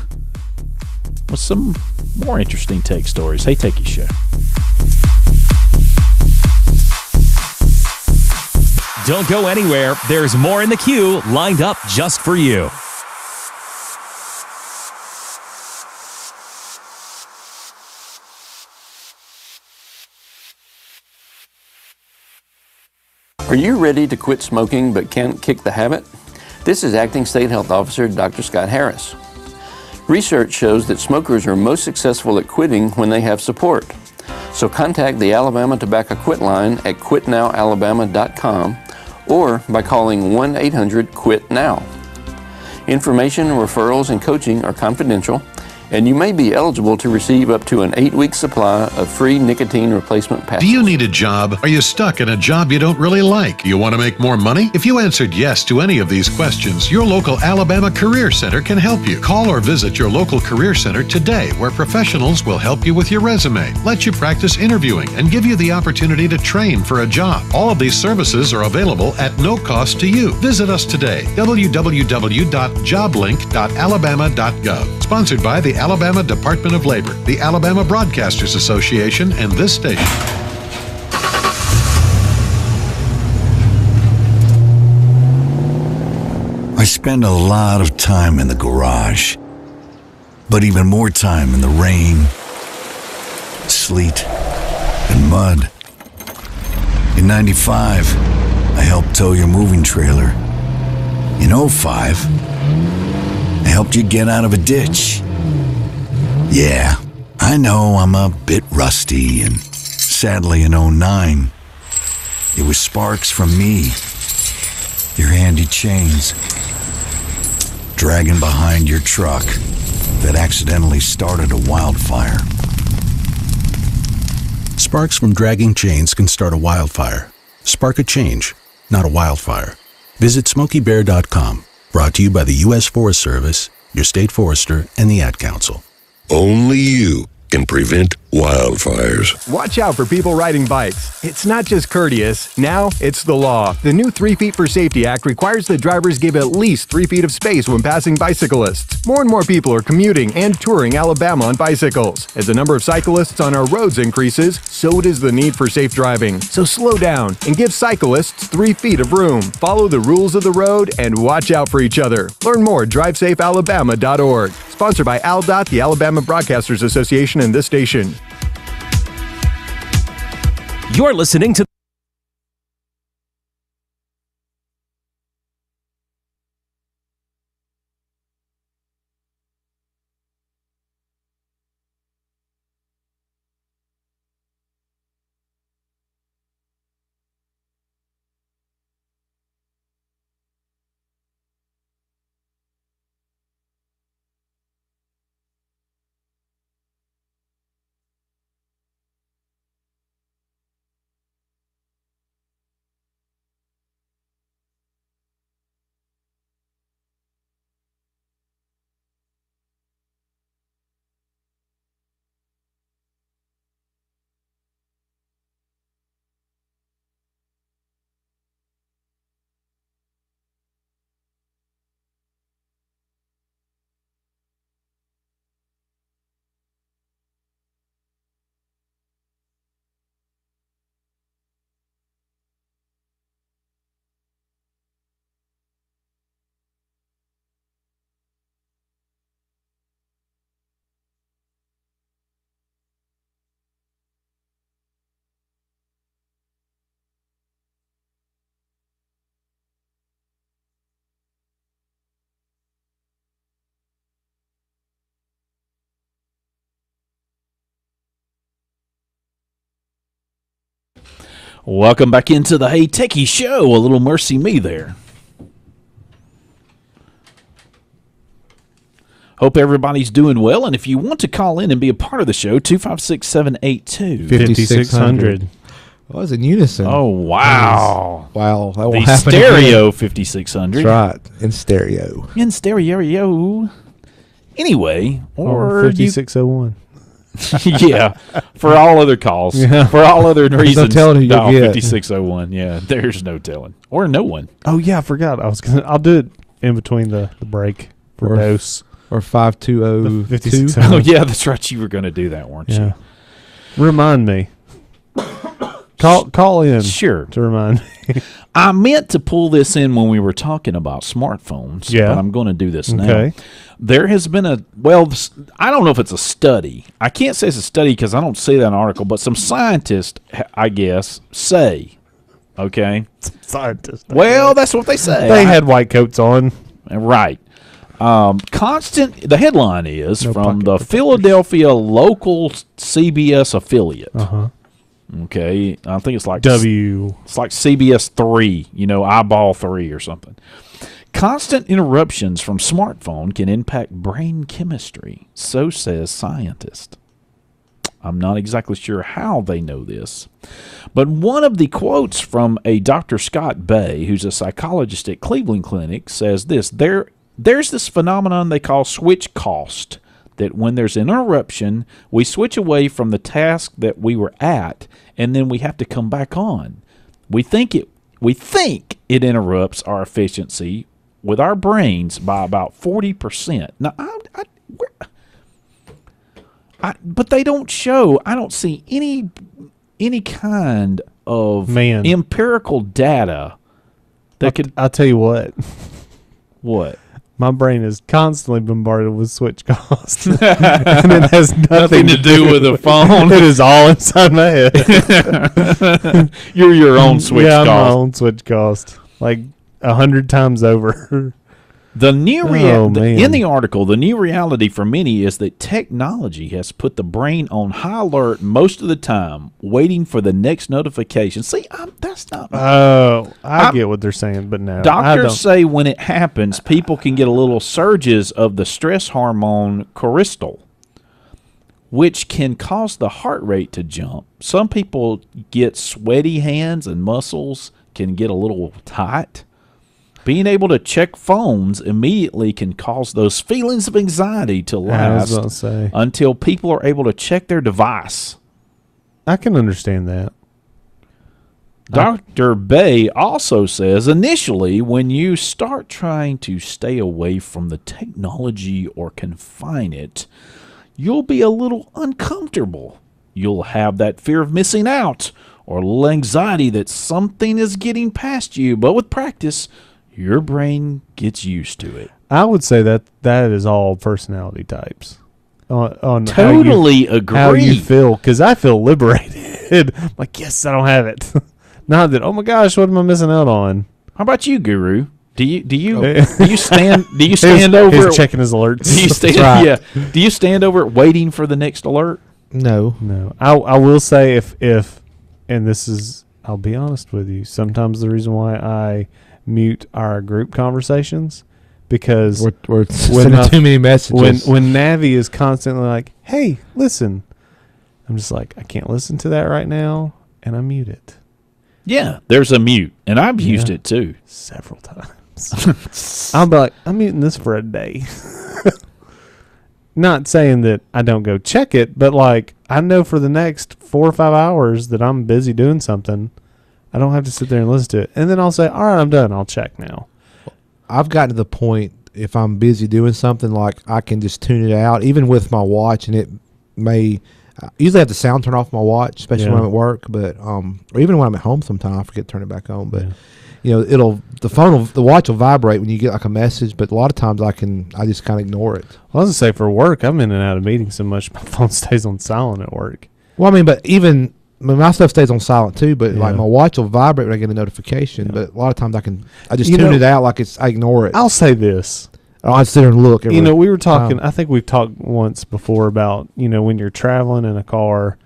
with some more interesting tech stories. Hey, Techie Show. Don't go anywhere. There's more in the queue lined up just for you. Are you ready to quit smoking but can't kick the habit? This is Acting State Health Officer Dr. Scott Harris. Research shows that smokers are most successful at quitting when they have support. So contact the Alabama Tobacco Quit line at quitnowalabama.com or by calling 1-800-QUIT-NOW. Information, referrals, and coaching are confidential, and you may be eligible to receive up to an 8-week supply of free nicotine replacement patches. Do you need a job? Are you stuck in a job you don't really like? Do you want to make more money? If you answered yes to any of these questions, your local Alabama Career Center can help you. Call or visit your local Career Center today, where professionals will help you with your resume, let you practice interviewing, and give you the opportunity to train for a job. All of these services are available at no cost to you. Visit us today, www.joblink.alabama.gov. Sponsored by the Alabama Department of Labor, the Alabama Broadcasters Association, and this station. I spend a lot of time in the garage, but even more time in the rain, sleet, and mud. In '95, I helped tow your moving trailer. In '05, I helped you get out of a ditch. Yeah, I know I'm a bit rusty, and sadly in '09, it was sparks from me, your handy chains, dragging behind your truck that accidentally started a wildfire. Sparks from dragging chains can start a wildfire. Spark a change, not a wildfire. Visit SmokeyBear.com. Brought to you by the U.S. Forest Service, your state forester, and the Ad Council. Only you can prevent wildfires. Watch out for people riding bikes. It's not just courteous. Now it's the law. The new 3 Feet for Safety Act requires that drivers give at least 3 feet of space when passing bicyclists. More and more people are commuting and touring Alabama on bicycles. As the number of cyclists on our roads increases, so does the need for safe driving. So slow down and give cyclists 3 feet of room. Follow the rules of the road and watch out for each other. Learn more at drivesafealabama.org. Sponsored by ALDOT, the Alabama Broadcasters Association, and this station. You're listening to Welcome back into the Hey Techie Show. A little mercy me there. Hope everybody's doing well. And if you want to call in and be a part of the show, 256-782-5600. Well, it's in unison. Oh, wow. Wow. That will The happen stereo again. 5600. That's right. In stereo. In stereo. Anyway, or 5601. yeah, for all other calls. Yeah. For all other reasons. telling who you'll dial get. 5601. Yeah, there's no telling. Or no one. Oh yeah, I forgot. I'll do it in between the break for dose. Or 520. 56. Oh, yeah, that's right. You were going to do that, weren't you? Remind me. Call in. Sure. To remind me. I meant to pull this in when we were talking about smartphones, Yeah. but I'm going to do this now. Okay. There has been I don't know if it's a study. I can't say it's a study because I don't see that in an article, but some scientists, I guess, say, okay? Scientists. Well, that's what they say. They had white coats on. Right. The headline is No from pocket the protectors. Philadelphia local CBS affiliate. Uh-huh. Okay, I think it's like It's like CBS 3, Eyeball 3 or something. Constant interruptions from smartphone can impact brain chemistry, so says scientists. I'm not exactly sure how they know this, but one of the quotes from a Dr. Scott Bay, who's a psychologist at Cleveland Clinic, says this: There's this phenomenon they call switch cost, that when there's an interruption, we switch away from the task that we were at, and then we have to come back on. We think it interrupts our efficiency with our brains by about 40%. Now, but they don't show. I don't see any kind of empirical data that could. I'll tell you what. What? My brain is constantly bombarded with switch cost. And it has nothing to do with a phone. It is all inside my head. You're your own switch yeah, cost. I'm my own switch cost. Like 100 times over. The new man. in the article, the new reality for many is that technology has put the brain on high alert most of the time, waiting for the next notification. See, that's not. Oh, I get what they're saying, but no. Doctors say when it happens, people can get a little surges of the stress hormone cortisol, which can cause the heart rate to jump. Some people get sweaty hands and muscles can get a little tight. Being able to check phones immediately can cause those feelings of anxiety to last until people are able to check their device. I can understand that. Dr. Bay also says initially when you start trying to stay away from the technology or confine it, you'll be a little uncomfortable. You'll have that fear of missing out or a little anxiety that something is getting past you, but with practice, your brain gets used to it. I would say that is all personality types. On totally agree. How you feel, because I feel liberated. Like, yes, I don't have it. Not that, oh my gosh, what am I missing out on? How about you, Guru? Do you stand over he's checking his alerts? Do you stand right. Do you stand over it waiting for the next alert? No. I will say if and this is, I'll be honest with you, sometimes the reason why I mute our group conversations, because we're sending too many messages. When Navi is constantly like, hey, listen, I'm just like, I can't listen to that right now, and I mute it. Yeah, there's a mute, and I've used it too. Several times. I'll be like, I'm muting this for a day. Not saying that I don't go check it, but like, I know for the next 4 or 5 hours that I'm busy doing something, I don't have to sit there and listen to it. And then I'll say, all right, I'm done. I'll check now. I've gotten to the point, if I'm busy doing something, like I can just tune it out, even with my watch, and it may... I usually have the sound turned off my watch, especially when I'm at work, but or even when I'm at home sometimes I forget to turn it back on. But the watch will vibrate when you get like a message, but a lot of times I just kind of ignore it. Well, I was gonna say, for work, I'm in and out of meetings so much my phone stays on silent at work. Well, I mean, but even my stuff stays on silent too, but like my watch will vibrate when I get a notification. But a lot of times I just tune it out, like I ignore it. I'll say this. I sit there and look. We were talking. I think we've talked once before about when you're traveling in a car.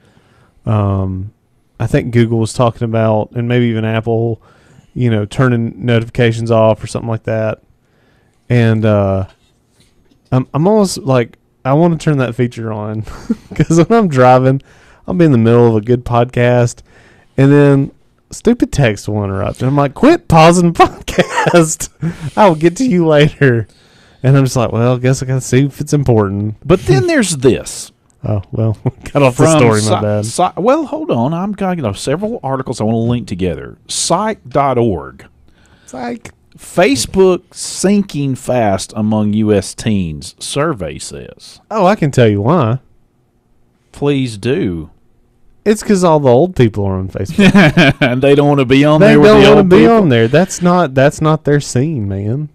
I think Google was talking about, and maybe even Apple, turning notifications off or something like that. And I'm almost like, I want to turn that feature on because when I'm driving, I'll be in the middle of a good podcast, And then stupid text will interrupt. And I'm like, quit pausing the podcast. I will get to you later. And I'm just like, well, I guess I got to see if it's important. But then there's this. Oh, well, got off the story, my bad. Well, hold on. I'm got several articles I want to link together. Psych.org. Psych. Facebook sinking fast among U.S. teens, survey says. Oh, I can tell you why. Please do. It's because all the old people are on Facebook. And they don't want to be on there They with the don't old want to be people. on there. That's not their scene, man.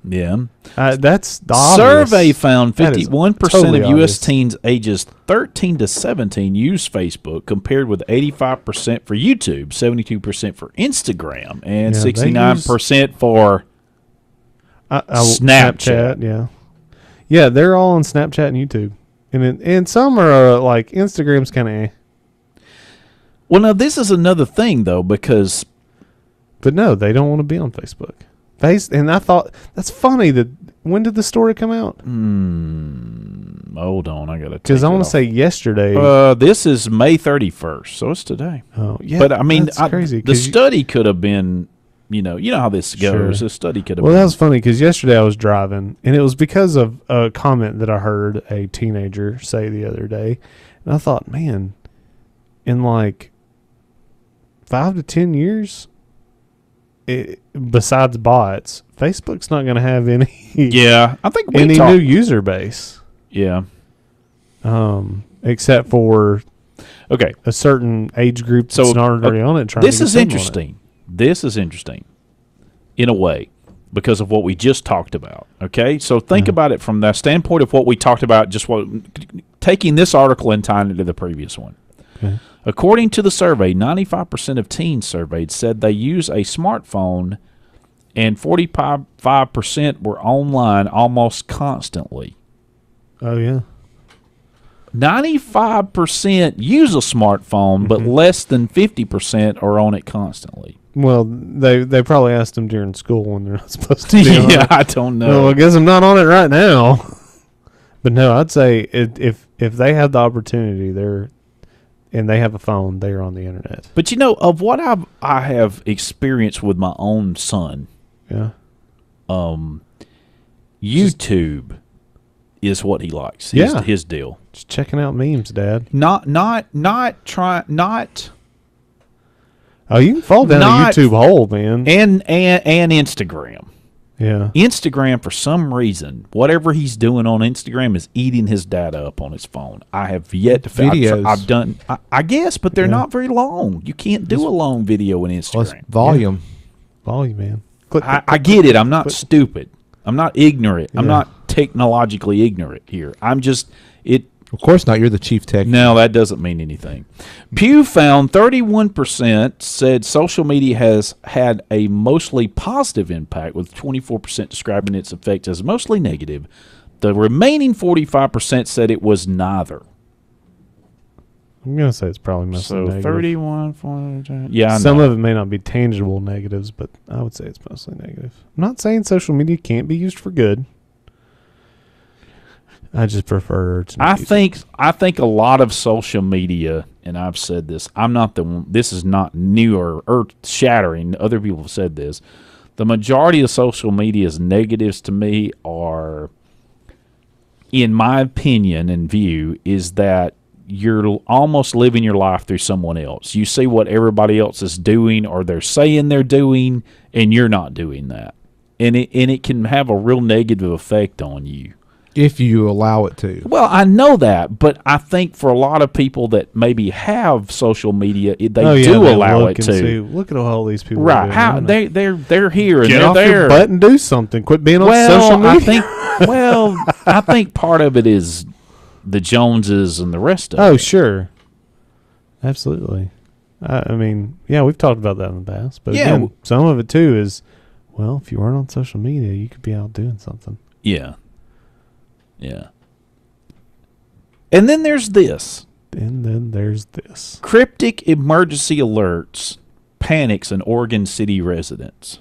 Yeah. That's the obvious. Survey found 51% totally of U.S. obvious. teens ages 13 to 17 use Facebook, compared with 85% for YouTube, 72% for Instagram, and 69% for Snapchat. Yeah. Yeah, they're all on Snapchat and YouTube. And some are like Instagram's kind of Well, now this is another thing, though, because... But no, they don't want to be on Facebook. And I thought, that's funny. When did the story come out? Hold on, I got to. Because I want to say yesterday. This is May 31st, so it's today. Oh, yeah. But I mean, that's crazy. The study could have been, you know how this goes. Sure. The study could have. Well, been. that was funny because yesterday I was driving, and it was because of a comment that I heard a teenager say the other day, and I thought, man, in like 5 to 10 years. Besides bots, Facebook's not going to have any. Yeah, I think any new user base. Yeah. Except for a certain age group that's not already on it. This is interesting. This is interesting, in a way, because of what we just talked about. Okay, so think about it from the standpoint of what we talked about. Taking this article and tying it to the previous one. Okay. According to the survey, 95% of teens surveyed said they use a smartphone, and 45% were online almost constantly. Oh, yeah. 95% use a smartphone, but less than 50% are on it constantly. Well, they probably asked them during school when they're not supposed to be on Yeah, it. I don't know. Well, I guess I'm not on it right now. But no, I'd say if they have the opportunity, and they have a phone, they're on the internet. But of what I have experienced with my own son, yeah, YouTube is what he likes. His deal. Just checking out memes, Dad. Not. Oh, you can fall down a YouTube hole, man. And Instagram. Yeah. Instagram, for some reason, whatever he's doing on Instagram is eating his data up on his phone. I have yet to videos. I've done, I guess, but they're not very long. You can't do a long video on Instagram. Volume. Yeah. Volume, man. I get it. I'm not stupid. I'm not ignorant. I'm not technologically ignorant here. I'm just Of course not. You're the chief tech. No, that doesn't mean anything. Pew found 31% said social media has had a mostly positive impact, with 24% describing its effect as mostly negative. The remaining 45% said it was neither. I'm going to say it's probably mostly negative. 31, 40, yeah, I Some know. of it may not be tangible negatives, but I would say it's mostly negative. I'm not saying social media can't be used for good. I just prefer to. I think a lot of social media, and I've said this, I'm not the one, this is not new or earth shattering. Other people have said this. The majority of social media's negatives to me are, in my opinion and view, is that you're almost living your life through someone else. You see what everybody else is doing or they're saying they're doing, and you're not doing that. And it can have a real negative effect on you. If you allow it to. Well, I know that, but I think for a lot of people that maybe have social media, they do allow it to. See, look at all these people. Right? How they're here and Get they're off there. your butt and do something. Quit being on social media. I think part of it is the Joneses and the rest of it. Oh, sure, absolutely. I mean, yeah, we've talked about that in the past, but again, some of it too is, well, if you weren't on social media, you could be out doing something. Yeah. Yeah. And then there's this. Cryptic emergency alerts panics an Oregon City residents.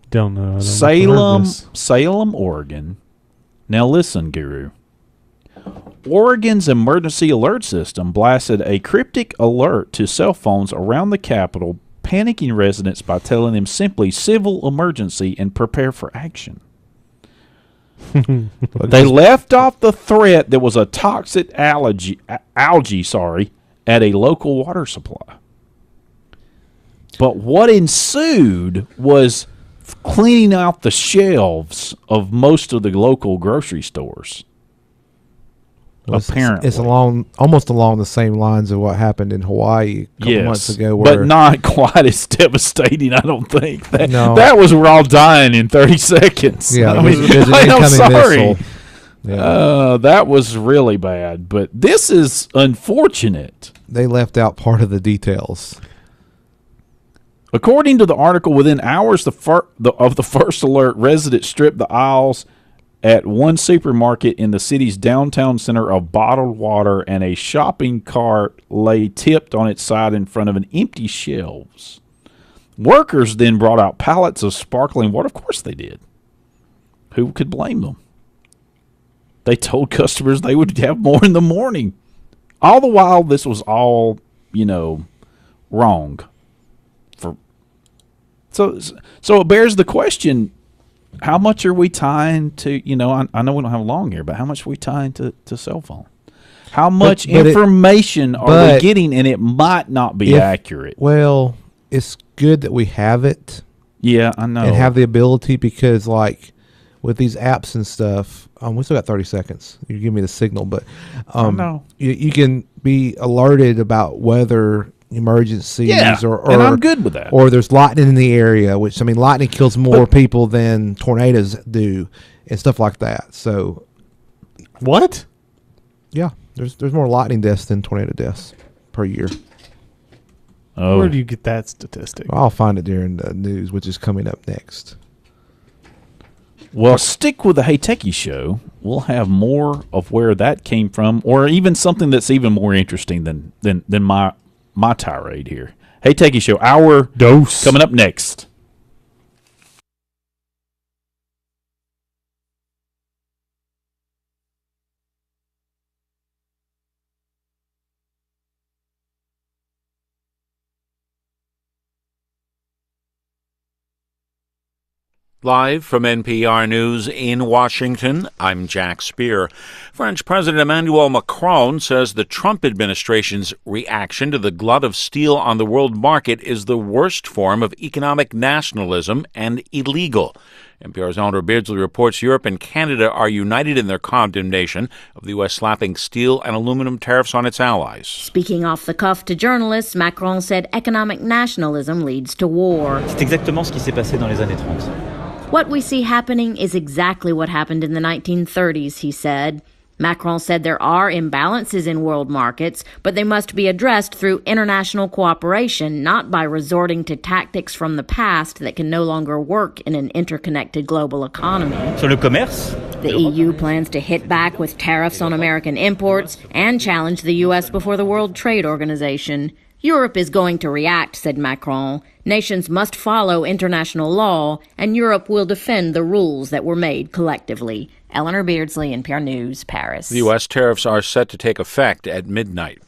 Don't know. Salem, Oregon. Now listen, Guru. Oregon's emergency alert system blasted a cryptic alert to cell phones around the Capitol, panicking residents by telling them simply civil emergency and prepare for action. They left off the threat there was a toxic algae at a local water supply. But what ensued was cleaning out the shelves of most of the local grocery stores. Apparently. It's almost along the same lines of what happened in Hawaii a couple months ago. But not quite as devastating, I don't think. No. That was we're all dying in 30 seconds. Yeah, I'm sorry. missile. Yeah. That was really bad. But this is unfortunate. They left out part of the details. According to the article, within hours of the first alert, residents stripped the aisles at one supermarket in the city's downtown center of bottled water, and a shopping cart lay tipped on its side in front of an empty shelves. Workers then brought out pallets of sparkling water. Of course they did. Who could blame them? They told customers they would have more in the morning. All the while, this was all, wrong. So it bears the question, how much are we tying to, I know we don't have long here, but how much are we tying to cell phone? How much information are we getting, and it might not be accurate? Well, it's good that we have it. Yeah, I know. And have the ability, because, like, with these apps and stuff, we still got 30 seconds. You give me the signal, but you can be alerted about weather emergencies, or and I'm good with that. Or there's lightning in the area, which, lightning kills more people than tornadoes do, and stuff like that. So, what? Yeah, there's more lightning deaths than tornado deaths per year. Oh, where do you get that statistic? Well, I'll find it during the news, which is coming up next. Well, stick with the Hey Techie Show. We'll have more of where that came from, or even something that's even more interesting than my tirade here. Hey Techie Show, our dose coming up next. Live from NPR News in Washington, I'm Jack Speer. French President Emmanuel Macron says the Trump administration's reaction to the glut of steel on the world market is the worst form of economic nationalism and illegal. NPR's Eleanor Beardsley reports Europe and Canada are united in their condemnation of the U.S. slapping steel and aluminum tariffs on its allies. Speaking off the cuff to journalists, Macron said economic nationalism leads to war. C'est exactement ce qui s'est passé dans les années 30. What we see happening is exactly what happened in the 1930s, he said. Macron said there are imbalances in world markets, but they must be addressed through international cooperation, not by resorting to tactics from the past that can no longer work in an interconnected global economy. Sur le commerce, the EU plans to hit back with tariffs on American imports and challenge the U.S. before the World Trade Organization. Europe is going to react, said Macron. Nations must follow international law, and Europe will defend the rules that were made collectively. Eleanor Beardsley, NPR News, Paris. The U.S. tariffs are set to take effect at midnight.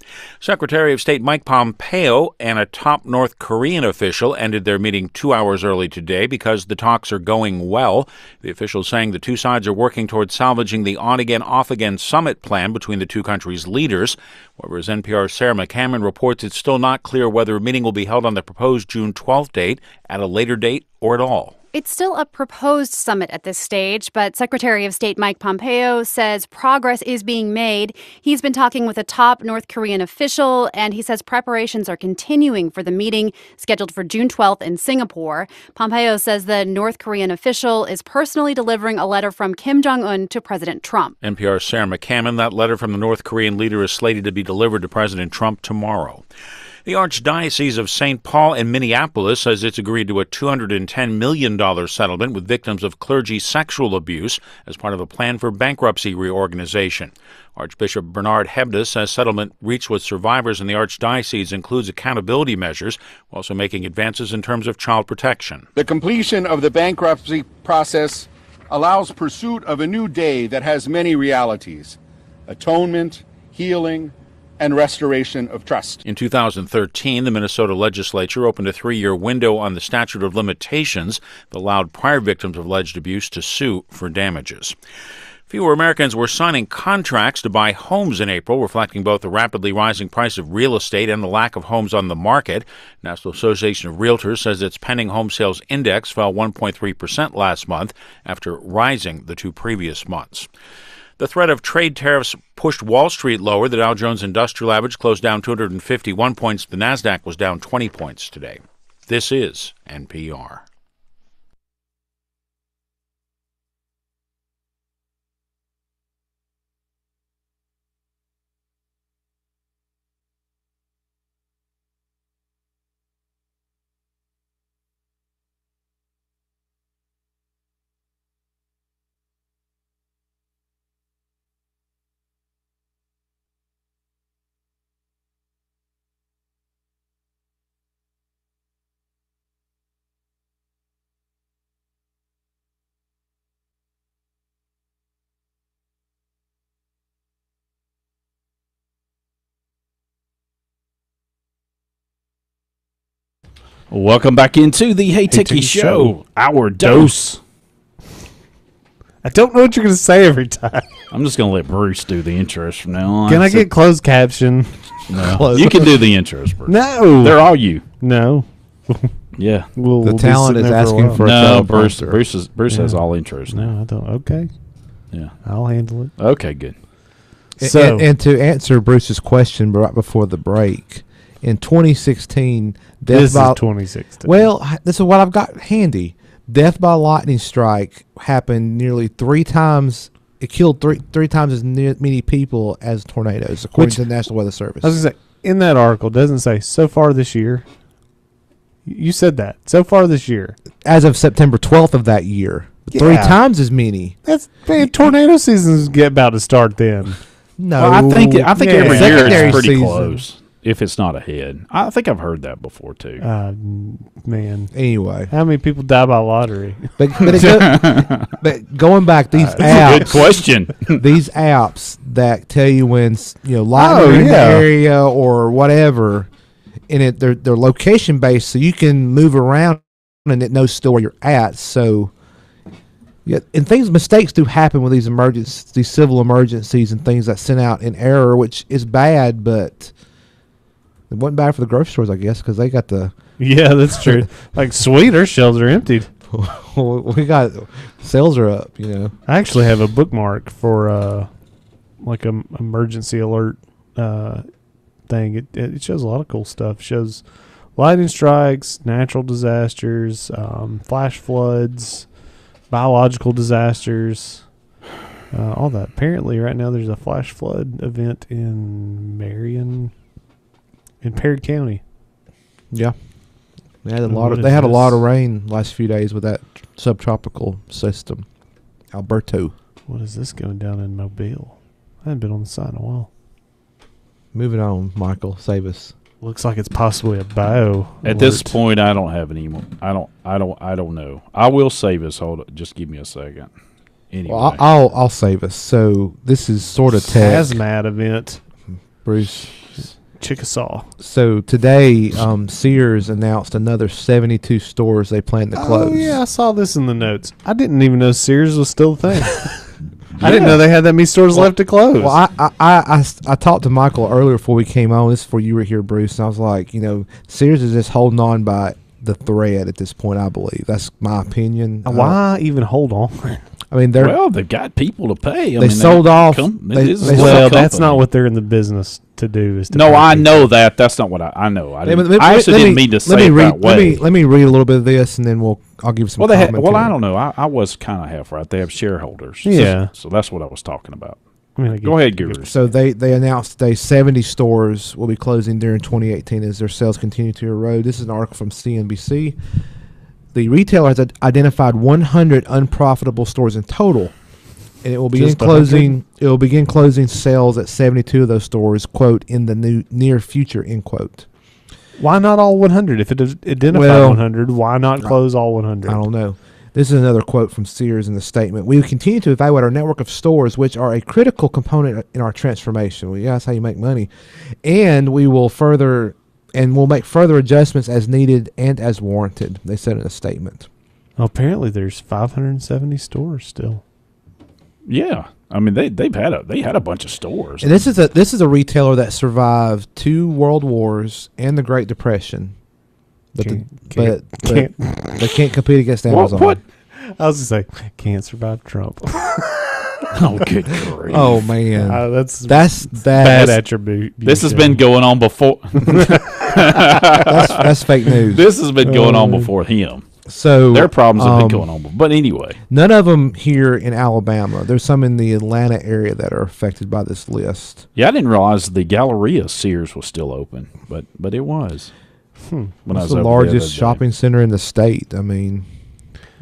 Secretary of State Mike Pompeo and a top North Korean official ended their meeting 2 hours early today because the talks are going well. The official saying the two sides are working towards salvaging the on-again, off-again summit plan between the two countries' leaders. However, as NPR's Sarah McCammon reports, it's still not clear whether a meeting will be held on the proposed June 12th date, at a later date, or at all. It's still a proposed summit at this stage, but Secretary of State Mike Pompeo says progress is being made. He's been talking with a top North Korean official, and he says preparations are continuing for the meeting scheduled for June 12th in Singapore. Pompeo says the North Korean official is personally delivering a letter from Kim Jong-un to President Trump. NPR's Sarah McCammon, that letter from the North Korean leader is slated to be delivered to President Trump tomorrow. The Archdiocese of St. Paul in Minneapolis says it's agreed to a $210 million settlement with victims of clergy sexual abuse as part of a plan for bankruptcy reorganization. Archbishop Bernard Hebda says settlement reached with survivors in the Archdiocese includes accountability measures, while also making advances in terms of child protection. The completion of the bankruptcy process allows pursuit of a new day that has many realities. atonement, healing, and restoration of trust. In 2013, the Minnesota legislature opened a 3-year window on the statute of limitations that allowed prior victims of alleged abuse to sue for damages. Fewer Americans were signing contracts to buy homes in April, reflecting both the rapidly rising price of real estate and the lack of homes on the market. National Association of Realtors says its pending home sales index fell 1.3% last month after rising the 2 previous months. The threat of trade tariffs pushed Wall Street lower. The Dow Jones Industrial Average closed down 251 points. The Nasdaq was down 20 points today. This is NPR. Welcome back into the Hey Techies Show. Our dose. I don't know what you're going to say every time. I'm just going to let Bruce do the intros from now on. Can I get closed caption? No. You can do the intros, Bruce. No. They're all you. No. Yeah. The talent is asking for a teleprompter. Bruce has all intros now. No, I don't. Okay. Yeah. I'll handle it. Okay, good. So, and to answer Bruce's question right before the break, in 2016, this is 2016. Well, this is what I've got handy. Death by lightning strike happened nearly 3 times. It killed three times as many people as tornadoes, according to the National Weather Service. I was going to say, in that article, it doesn't say so far this year. You said that. So far this year. As of September 12th of that year. Yeah. 3 times as many. That's tornado season's about to start then. No. Well, I think every year Secondary it's pretty season. close. If it's not ahead. I think I've heard that before, too. Man. Anyway. How many people die by lottery? But going back, these apps. Good question. These apps that tell you when, lightning in the area or whatever, and they're location-based, so you can move around and it knows still where you're at. So, yeah, and mistakes do happen with these civil emergencies and things that sent out in error, which is bad, but... It wasn't bad for the grocery stores, I guess, because they got the... Yeah, that's true. Like, sweet, our shelves are emptied. We got... Sales are up, I actually have a bookmark for, like, an emergency alert thing. It shows a lot of cool stuff. It shows lightning strikes, natural disasters, flash floods, biological disasters, all that. Apparently, right now, there's a flash flood event in Marion... in Perry County. Yeah. They had a lot of rain last few days with that subtropical system. Alberto. What is this going down in Mobile? I haven't been on the side in a while. Moving on, Michael. Save us. Looks like it's possibly a bio. At this point, I don't have any more. I don't know. I will save us. Hold it. Just give me a second. Anyway. Well, I'll save us. So this is sort of tech. Hazmat event. Bruce. Chickasaw. So today, Sears announced another 72 stores they plan to close. Oh yeah, I saw this in the notes. I didn't even know Sears was still a thing. I didn't know they had that many stores left to close. Well, I talked to Michael earlier before we came on. This is before you were here, Bruce. And I was like, Sears is just holding on by the thread at this point. I believe that's my opinion. Why even hold on? I mean, they've got people to pay. They sold off. That's not what they're in the business to do. Is to no, I know that. That's not what I know. I actually didn't mean to say it that way. Let me read a little bit of this, and then I'll give some. Well, I don't know. I was kind of half right. They have shareholders. Yeah. So that's what I was talking about. Go ahead, Guru. So they announced today 70 stores will be closing during 2018 as their sales continue to erode. This is an article from CNBC. The retailer has identified 100 unprofitable stores in total, and it will begin closing. It will begin closing sales at 72 of those stores, quote, in the near future, end quote. Why not all 100? If it identified 100, why not close all 100? I don't know. This is another quote from Sears in the statement. We will continue to evaluate our network of stores, which are a critical component in our transformation. Well, yeah, that's how you make money. And we'll make further adjustments as needed and as warranted, they said in a statement. Well, apparently there's 570 stores still. Yeah. I mean, they had a bunch of stores. And this is a retailer that survived 2 world wars and the Great Depression. But they can't compete against Amazon. What? I was going to say, can't survive Trump. Oh, good grief. Oh, man. That's bad attribute. This has been going on before. that's fake news. This has been going on before him. So their problems have been going on. But anyway. None of them here in Alabama. There's some in the Atlanta area that are affected by this list. Yeah, I didn't realize the Galleria Sears was still open, but it was. When It's I was the over largest the shopping center in the state. I mean,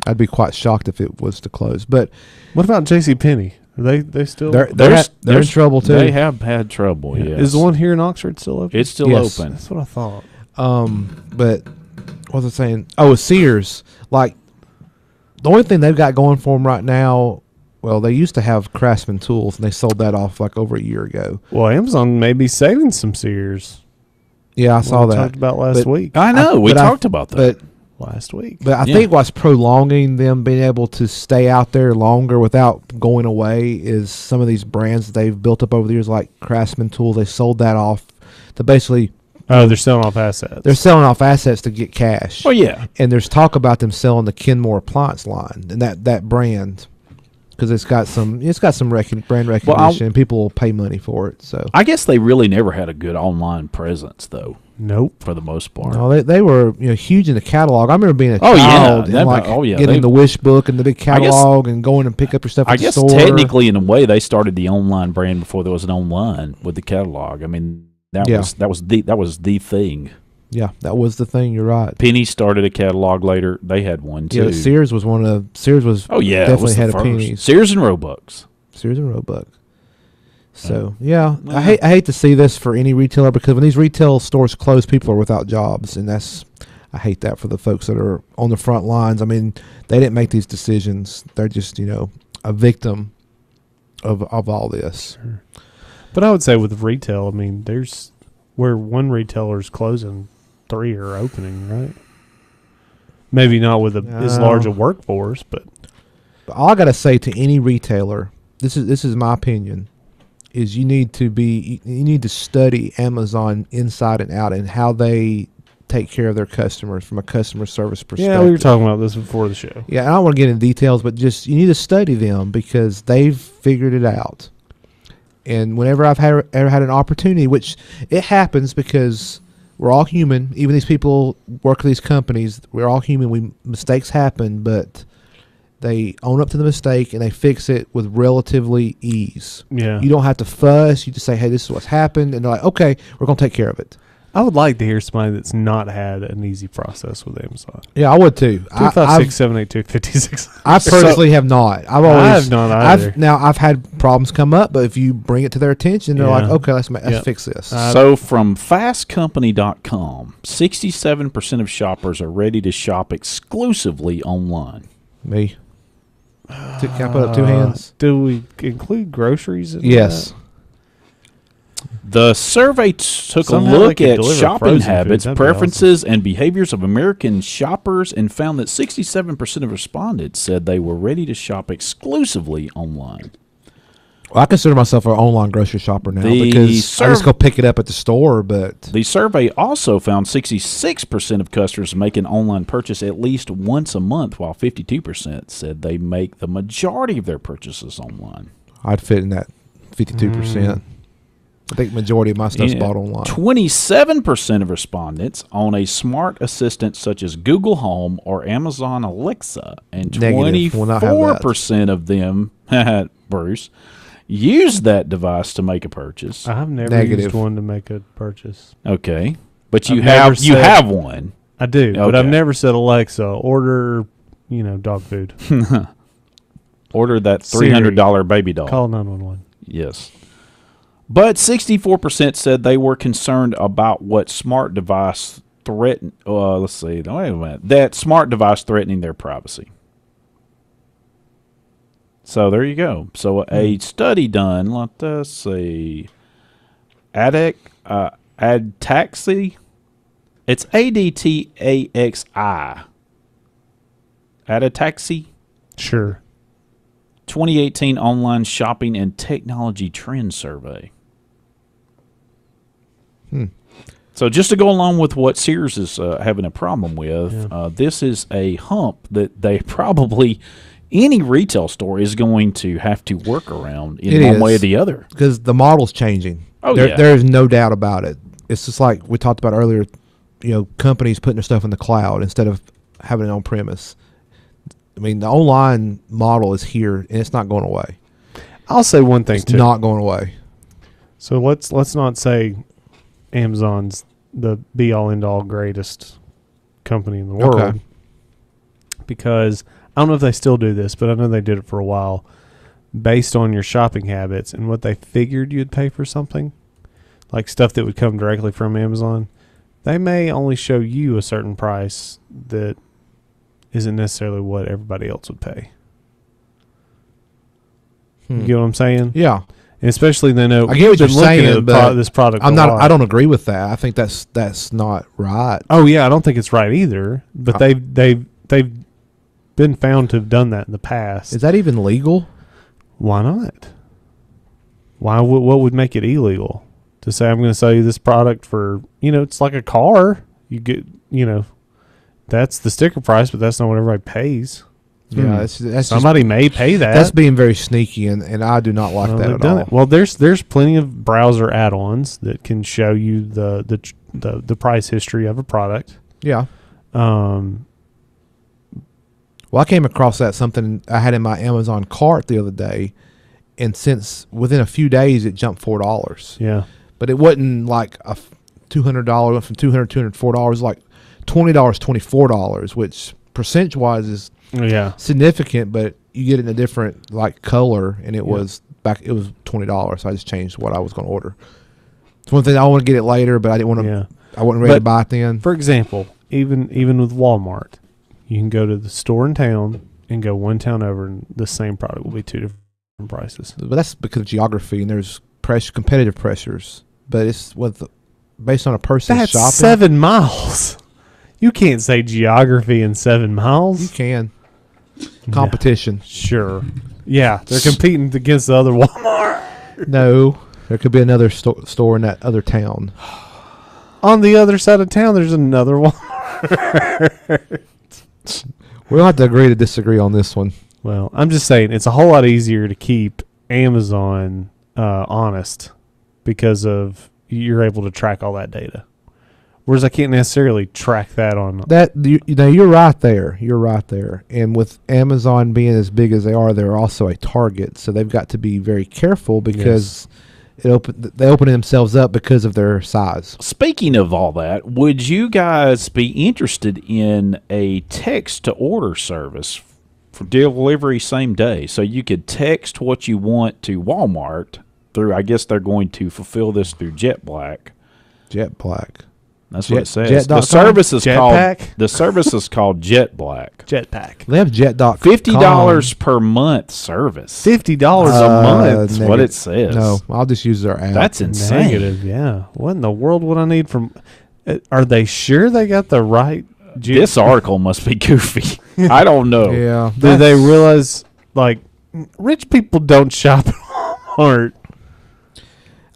I'd be quite shocked if it was to close. But what about JCPenney? Are they still? They're in trouble too. They have had trouble. Yeah. Is the one here in Oxford still open? It's still open. That's what I thought. But what was I saying? Oh, Sears. Like the only thing they've got going for them right now. Well, they used to have Craftsman Tools, and they sold that off like over a year ago. Well, Amazon may be saving some Sears. Yeah, I saw that. Talked about last week. I know. We talked about that last week. But I think what's prolonging them being able to stay out there longer without going away is some of these brands that they've built up over the years, like Craftsman Tools. They sold that off to basically. Oh, they're selling off assets. They're selling off assets to get cash. Oh yeah. And there's talk about them selling the Kenmore appliance line and that brand. Because it's got some brand recognition, and people will pay money for it. So I guess they really never had a good online presence, though. Nope, for the most part. No, they were huge in the catalog. I remember being a child and getting the Wish book and the big catalog and going and pick up your stuff. I at the guess store. technically, in a way, they started the online brand before there was an online with the catalog. I mean, that was the thing. Yeah, that was the thing. You're right. Penny started a catalog later. They had one too. Yeah, Sears was definitely had a Penny. Sears and Roebuck's. Sears and Roebuck. So I hate to see this for any retailer, because when these retail stores close, people are without jobs, and I hate that for the folks that are on the front lines. I mean, they didn't make these decisions; they're just a victim of all this. Sure. But I would say with retail, I mean, there's where one retailer's closing, 3 are opening, right? Maybe not with as large a workforce, but all I gotta say to any retailer, this is my opinion, is you need to study Amazon inside and out and how they take care of their customers from a customer service perspective. Yeah, we were talking about this before the show. Yeah, I don't want to get into details, but just you need to study them because they've figured it out. And whenever I've ever had an opportunity, which it happens because we're all human, even these people work at these companies, we're all human. Mistakes happen, but they own up to the mistake and they fix it with relatively ease. Yeah. You don't have to fuss. You just say, hey, this is what's happened. And they're like, okay, we're going to take care of it. I would like to hear somebody that's not had an easy process with Amazon. Yeah, I would too. 256-782-56. I personally have not. I have not either. I've had problems come up, but if you bring it to their attention, they're like, okay, let's fix this. So from fastcompany.com, 67% of shoppers are ready to shop exclusively online. Me. Can I put up 2 hands? Do we include groceries in yes. that? The survey took Somehow a look at deliver shopping frozen habits, food. preferences, and behaviors of American shoppers and found that 67% of respondents said they were ready to shop exclusively online. Well, I consider myself an online grocery shopper now because I just go pick it up at the store. But the survey also found 66% of customers make an online purchase at least once a month, while 52% said they make the majority of their purchases online. I'd fit in that 52%. I think the majority of my stuff's bought online. 27% of respondents own a smart assistant such as Google Home or Amazon Alexa, and 24% of them, Bruce, use that device to make a purchase. I've never used one to make a purchase. Okay, but you have one. I do, but I've never said, Alexa, order, dog food. Order that $300 baby doll. Call 911. Yes. But 64% said they were concerned about what smart device that smart device threatening their privacy. So there you go. So a study done, let us see, Adtaxi. It's ADTAXI. Adtaxi. Sure. 2018 Online Shopping and Technology Trend Survey. So just to go along with what Sears is having a problem with, this is a hump that they probably, any retail store is going to have to work around in one way or the other. Because the model's changing. Oh, there is no doubt about it. It's just like we talked about earlier, companies putting their stuff in the cloud instead of having it on premise. I mean, the online model is here, and it's not going away. I'll say one thing, too. It's not going away. So let's not say Amazon's the be-all, end-all greatest company in the world. Okay. Because I don't know if they still do this, but I know they did it for a while. Based on your shopping habits and what they figured you'd pay for something, like stuff that would come directly from Amazon, they may only show you a certain price that isn't necessarily what everybody else would pay. You get what I'm saying? Yeah. And especially they know I get what you're saying, at but this product. I don't agree with that. I think that's not right. Oh yeah, I don't think it's right either. But they've been found to have done that in the past. Is that even legal? Why not? What would make it illegal to say I'm going to sell you this product for, it's like a car. You get, that's the sticker price, but that's not what everybody pays. Yeah, that's somebody may pay that. That's being very sneaky, and I do not like that at all. Well, there's plenty of browser add-ons that can show you the price history of a product. Yeah. Well, I came across something I had in my Amazon cart the other day, and since within a few days it jumped $4. Yeah. But it wasn't like a $200 went from $200 to $204, like $20, $24, which percentage-wise is significant, but you get it in a different color, and it was $20. So I just changed what I was going to order. It's one thing I want to get it later, but I didn't want to. I wasn't ready to buy it then. For example, even with Walmart, you can go to the store in town and go one town over, and the same product will be two different prices. But that's because of geography, and there's competitive pressures. But it's based on a person's shopping. That's 7 miles. You can't say geography in 7 miles. You can. Competition. Yeah, sure. Yeah, they're competing against the other Walmart. No, there could be another store in that other town. On the other side of town, there's another Walmart. We'll have to agree to disagree on this one. Well, I'm just saying it's a whole lot easier to keep Amazon honest because of you're able to track all that data. Whereas I can't necessarily track that on that. You're right there. You're right there. And with Amazon being as big as they are, they're also a target, so they've got to be very careful because they open themselves up because of their size. Speaking of all that, would you guys be interested in a text-to-order service for delivery same day? So you could text what you want to Walmart through, I guess they're going to fulfill this through JetBlack. That's what it says. The service is called JetBlack. Jetpack. They have Jet.com. $50 per month service. $50 a month. That's what it says. No, I'll just use their app. That's insane. Negative, yeah. What in the world would I need from? Are they sure they got the right? This article must be goofy. I don't know. Yeah. Do they realize rich people don't shop at Walmart?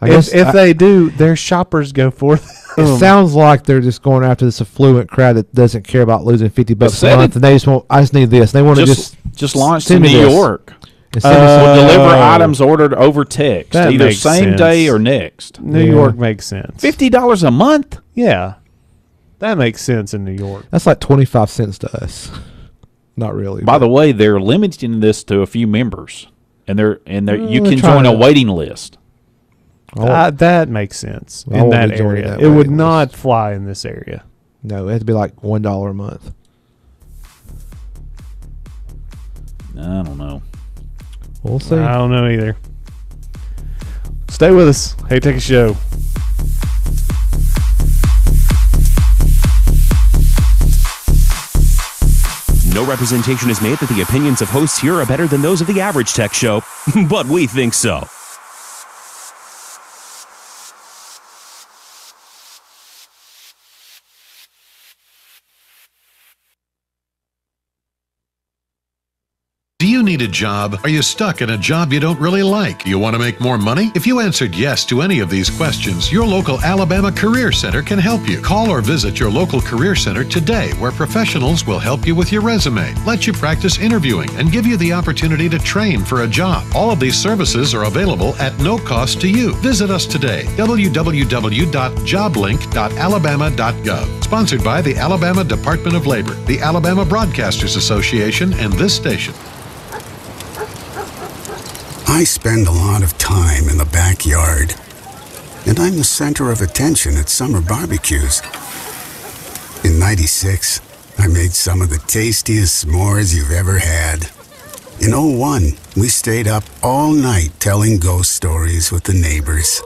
If they do, their shoppers go for them. It sounds like they're just going after this affluent crowd that doesn't care about losing $50 a month, and they just want. I just need this. They want to just launch in New York. We'll deliver items ordered over text, either same day or next. New York makes sense. $50 a month. Yeah, that makes sense in New York. That's like 25 cents to us. Not really. By the way, they're limiting this to a few members, and you can join a waiting list. That makes sense in that area. It would not fly in this area. No, it has to be like $1 a month. I don't know. We'll see. I don't know either. Stay with us. Hey, take a show. No No representation is made that the opinions of hosts here are better than those of the average tech show, but we think so. Do you need a job? Are you stuck in a job you don't really like? Do you want to make more money? If you answered yes to any of these questions, your local Alabama Career Center can help you. Call or visit your local Career Center today, where professionals will help you with your resume, let you practice interviewing, and give you the opportunity to train for a job. All of these services are available at no cost to you. Visit us today, www.joblink.alabama.gov. Sponsored by the Alabama Department of Labor, the Alabama Broadcasters Association, and this station. I spend a lot of time in the backyard, and I'm the center of attention at summer barbecues. In '96, I made some of the tastiest s'mores you've ever had. In '01, we stayed up all night telling ghost stories with the neighbors.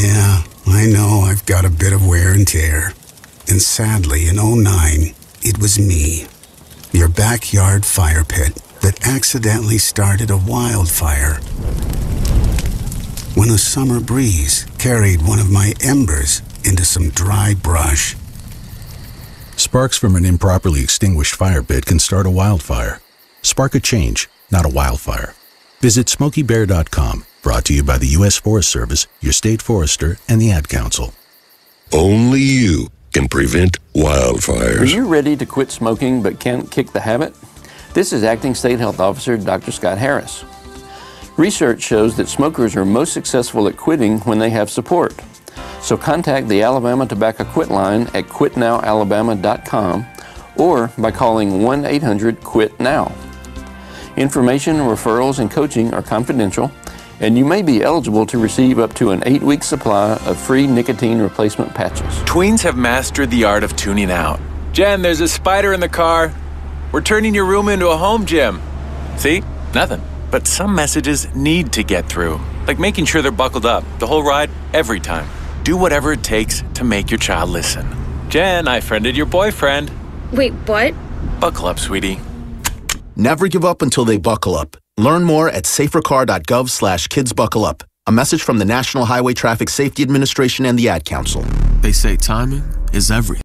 Yeah, I know I've got a bit of wear and tear. And sadly, in '09, it was me, your backyard fire pit, that accidentally started a wildfire. When a summer breeze carried one of my embers into some dry brush. Sparks from an improperly extinguished fire pit can start a wildfire. Spark a change, not a wildfire. Visit SmokeyBear.com, brought to you by the U.S. Forest Service, your state forester, and the Ad Council. Only you can prevent wildfires. Are you ready to quit smoking but can't kick the habit? This is Acting State Health Officer Dr. Scott Harris. Research shows that smokers are most successful at quitting when they have support. So contact the Alabama Tobacco Quit line at quitnowalabama.com or by calling 1-800-QUIT-NOW. Information, referrals, and coaching are confidential, and you may be eligible to receive up to an 8-week supply of free nicotine replacement patches. Tweens have mastered the art of tuning out. Jen, there's a spider in the car. We're turning your room into a home gym. See? Nothing. But some messages need to get through, like making sure they're buckled up the whole ride, every time. Do whatever it takes to make your child listen. Jen, I friended your boyfriend. Wait, what? Buckle up, sweetie. Never give up until they buckle up. Learn more at safercar.gov/kidsbuckleup. A message from the National Highway Traffic Safety Administration and the Ad Council. They say timing is everything.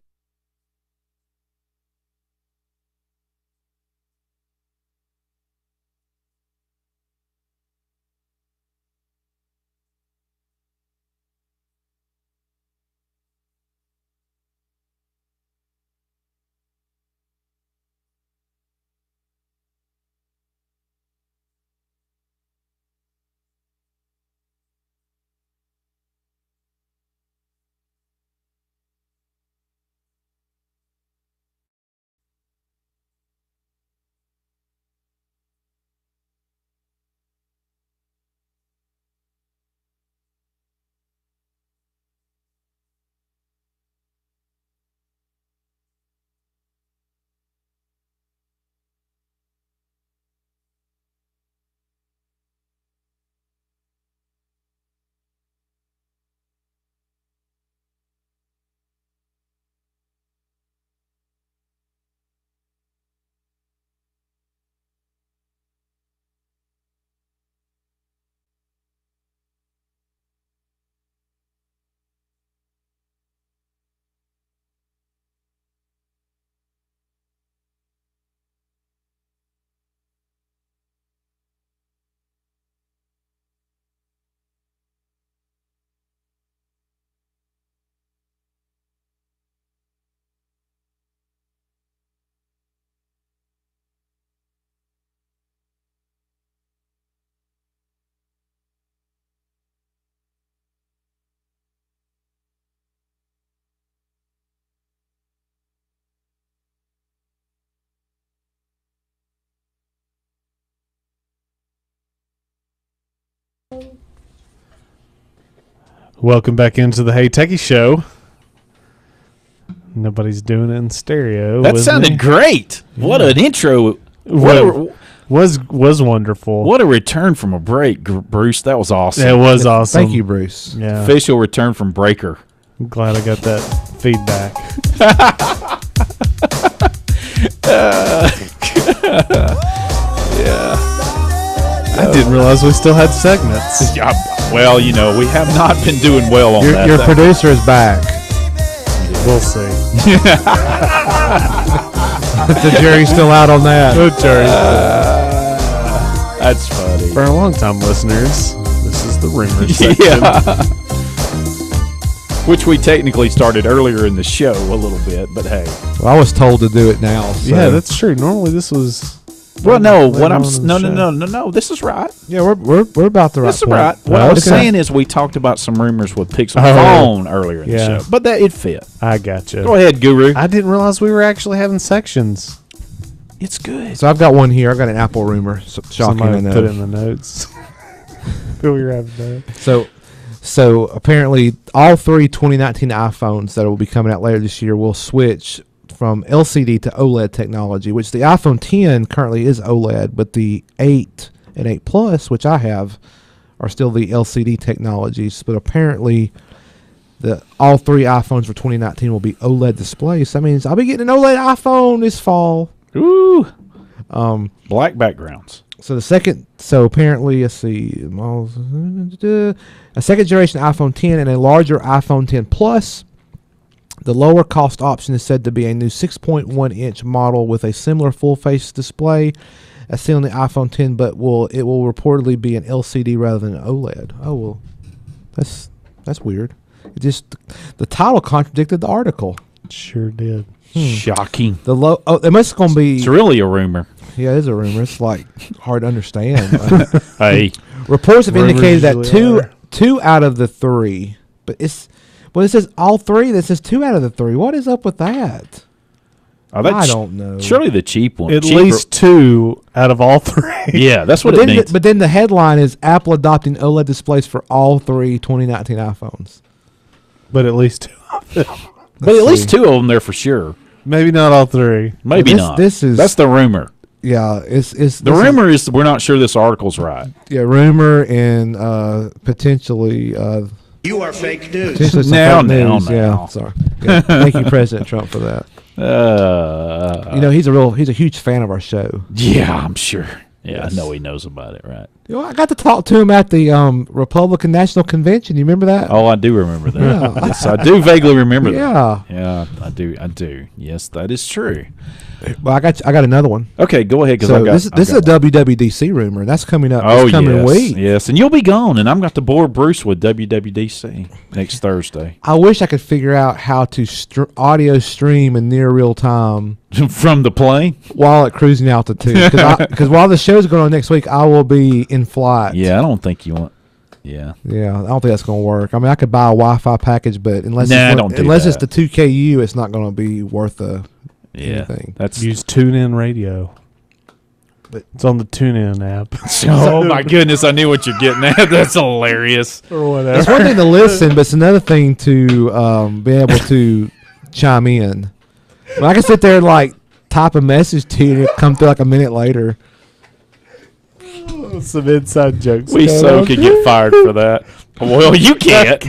Welcome back into the Hey Techies Show. Nobody's doing it in stereo. That sounded great. Yeah. What an intro. Was wonderful. What a return from a break, Bruce. That was awesome. It was awesome. Thank you, Bruce. Yeah. Official return from breaker. I'm glad I got that feedback. Yeah. I didn't realize we still had segments. Yeah, well, we have not been doing well on that. Your producer is back. We'll see. The jury's still out on that. Good jury. That's funny. For our long-time listeners, this is the rumors section. Yeah. Which we technically started earlier in the show a little bit, but hey. Well, I was told to do it now. So. Yeah, that's true. Normally this was. Well, no. What I'm no. This is right. Yeah, we're about the right. This is point. right. What I was saying is we talked about some rumors with Pixel phone earlier in the show, but that it fit. I gotcha. Go ahead, Guru. I didn't realize we were actually having sections. It's good. So I've got one here. I've got an Apple rumor. Shocking. Somebody put it in the notes. We were having that. So apparently, all three 2019 iPhones that will be coming out later this year will switch from LCD to OLED technology, which the iPhone 10 currently is OLED, but the 8 and 8 Plus, which I have, are still the LCD technologies. But apparently, all three iPhones for 2019 will be OLED displays. So that means I'll be getting an OLED iPhone this fall. Ooh. Black backgrounds. So apparently, let's see, a second generation iPhone 10 and a larger iPhone 10 Plus. The lower cost option is said to be a new 6.1 inch model with a similar full face display as seen on the iPhone 10, but it will reportedly be an LCD rather than an OLED. Oh well, that's weird. It just the title contradicted the article. It sure did. Shocking. It must gonna be. It's really a rumor. Yeah, it is a rumor. It's like hard to understand. Hey, reports have indicated that two out of the three, but it says all three. That says 2 out of the 3. What is up with that? I don't know. Surely the cheap one. At least 2 out of all 3. Yeah, that's what it means. But then the headline is Apple adopting OLED displays for all three 2019 iPhones. But at least 2 of them. But at least 2 of them there for sure. Maybe not all 3. Maybe not. That's the rumor. Yeah, it's the rumor is we're not sure this article's right. Yeah, rumor and potentially. You are fake news. Now. Yeah, sorry. Yeah. Thank you, President Trump, for that. He's a huge fan of our show. Yeah, I'm sure. Yeah, yes. I know he knows about it, right? I got to talk to him at the Republican National Convention. You remember that? Oh, I do remember that. Yeah. Yes, I do vaguely remember that. Yeah. Yeah, I do. Yes, that is true. Well, I got another one. Okay, go ahead. This is a WWDC rumor. That's coming up. This coming week. Yes, and you'll be gone, and I'm got to bore Bruce with WWDC next Thursday. I wish I could figure out how to audio stream in near real time from the plane while at cruising altitude. Because while the show's going on next week, I will be in flight. Yeah, I don't think you want. Yeah, I don't think that's going to work. I mean, I could buy a Wi-Fi package, but unless it's the 2KU, it's not going to be worth anything. That's use TuneIn Radio. But it's on the TuneIn app. Oh my goodness! I knew what you're getting at. That's hilarious. Or whatever. It's one thing to listen, but it's another thing to be able to chime in. When I can sit there and like type a message to you and it come through like a minute later. Some inside jokes. We could get fired for that. Well, you can't.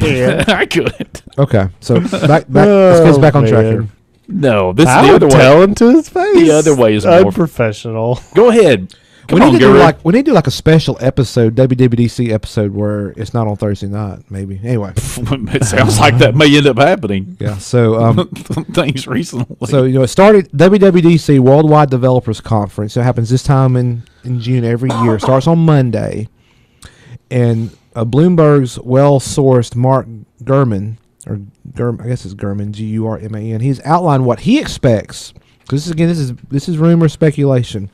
I couldn't. Okay, so back. Let's get back on track here. No, this I is the would other way. Tell him to his face. The other way is more unprofessional. Go ahead. We need to do like a special episode, WWDC episode, where it's not on Thursday night. Maybe. Anyway, it sounds like that may end up happening. Yeah. So things recently. So it started WWDC Worldwide Developers Conference. It happens this time in June every year. It starts on Monday, and Bloomberg's well-sourced Mark Gurman. I guess it's Gurman, Gurman. He's outlined what he expects. Because this is rumor speculation.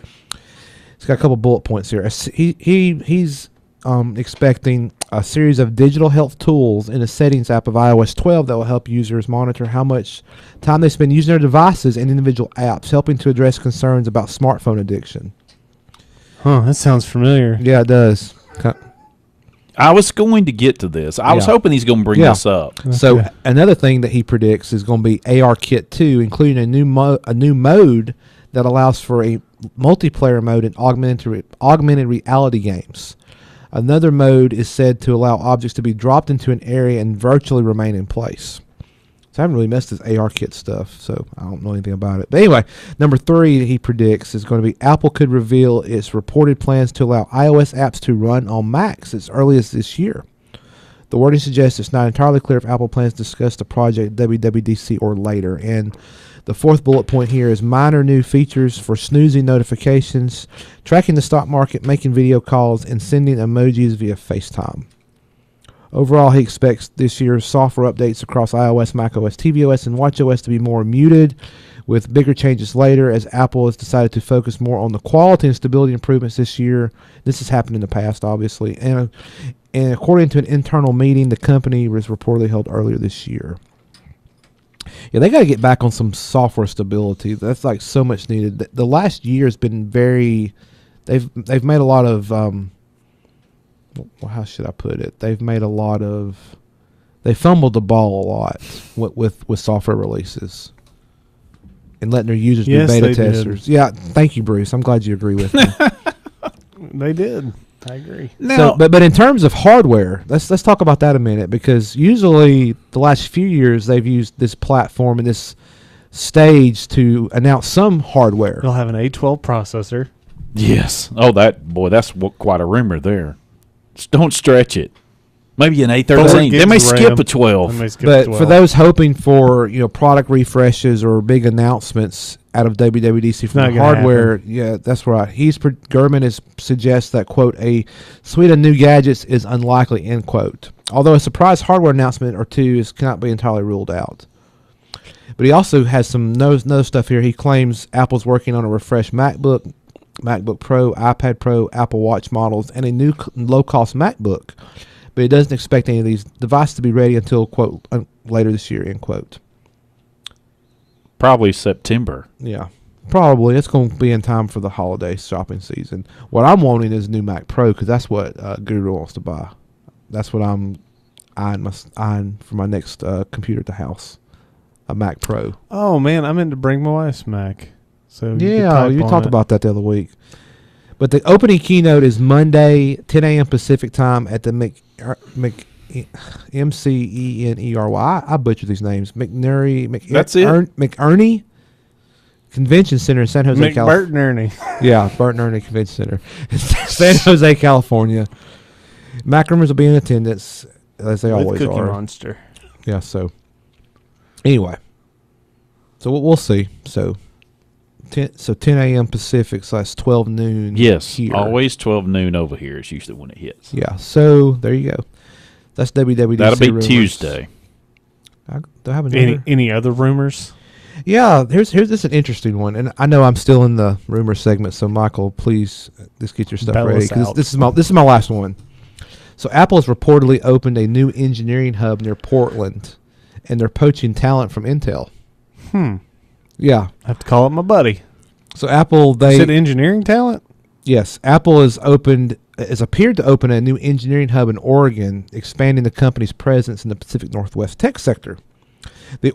He's got a couple bullet points here. He's expecting a series of digital health tools in the settings app of iOS 12 that will help users monitor how much time they spend using their devices and individual apps, helping to address concerns about smartphone addiction. Huh, that sounds familiar. Yeah, it does. I was going to get to this. I was hoping he's going to bring this up. Okay. So another thing that he predicts is going to be ARKit 2, including a new mode that allows for a multiplayer mode in augmented reality games. Another mode is said to allow objects to be dropped into an area and virtually remain in place. So I haven't really messed with ARKit stuff, so I don't know anything about it. But anyway, number 3 he predicts is going to be Apple could reveal its reported plans to allow iOS apps to run on Macs as early as this year. The wording suggests it's not entirely clear if Apple plans to discuss the project at WWDC or later. And the 4th bullet point here is minor new features for snoozing notifications, tracking the stock market, making video calls, and sending emojis via FaceTime. Overall, he expects this year's software updates across iOS, macOS, tvOS, and watchOS to be more muted, with bigger changes later, as Apple has decided to focus more on the quality and stability improvements this year. This has happened in the past, obviously. And according to an internal meeting the company was reportedly held earlier this year. Yeah, they got to get back on some software stability. That's like so much needed. The last year has been very. They've made a lot of. How should I put it? They've made a lot of. They fumbled the ball a lot with software releases, and letting their users be beta testers. Did. Yeah, thank you, Bruce. I'm glad you agree with me. They did. I agree. Now, so, but in terms of hardware, let's talk about that a minute, because usually the last few years they've used this platform and this stage to announce some hardware. They'll have an A12 processor. Yes. Oh, that's quite a rumor there. Don't stretch it. Maybe an A13. They may skip a 12. But for those hoping for product refreshes or big announcements out of WWDC from the hardware, yeah, that's right. Gurman suggests that, quote, a suite of new gadgets is unlikely, end quote. Although a surprise hardware announcement or two cannot be entirely ruled out. But he also has some no stuff here. He claims Apple's working on a refreshed MacBook, MacBook Pro, iPad Pro, Apple Watch models, and a new low-cost MacBook. But he doesn't expect any of these devices to be ready until, quote, later this year, end quote. Probably September. Yeah, probably. It's going to be in time for the holiday shopping season. What I'm wanting is a new Mac Pro, because that's what Guru wants to buy. That's what I'm eyeing for my next computer at the house, a Mac Pro. Oh, man, I meant to bring my wife's Mac. So you talked about that the other week. But the opening keynote is Monday, 10 a.m. Pacific time at the MCENERY. I butchered these names. McErney Convention Center in San Jose, California. Yeah, Burt and Ernie Convention Center in San Jose, California. Mac rumors will be in attendance, as they always Cookie are. Monster. Yeah, so anyway. So we'll see. So 10 a.m. Pacific / 12 noon. Yes, here. Always 12 noon over here is usually when it hits. Yeah, so there you go. That's WWDC. That'll be rumors. Tuesday. Do I have another? Any other rumors? Yeah, here's this an interesting one, and I know I'm still in the rumor segment, so Michael, please just get your stuff ready, because this is my last one. So Apple has reportedly opened a new engineering hub near Portland, and they're poaching talent from Intel. Yeah. I have to call up my buddy. So Apple, Is it engineering talent? Yes. Apple has appeared to open a new engineering hub in Oregon, expanding the company's presence in the Pacific Northwest tech sector. The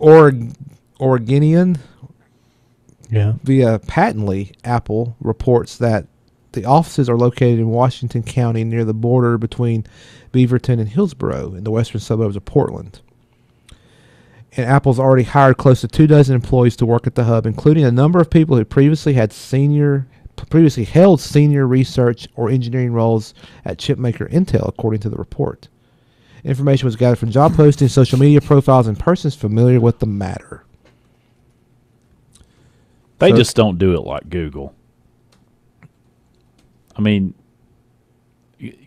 Oregonian, via Patently, Apple reports that the offices are located in Washington County near the border between Beaverton and Hillsborough in the western suburbs of Portland. And Apple's already hired close to 24 employees to work at the hub, including a number of people who previously held senior research or engineering roles at chipmaker Intel, according to the report. Information was gathered from job postings, social media profiles, and persons familiar with the matter. They just don't do it like Google. I mean,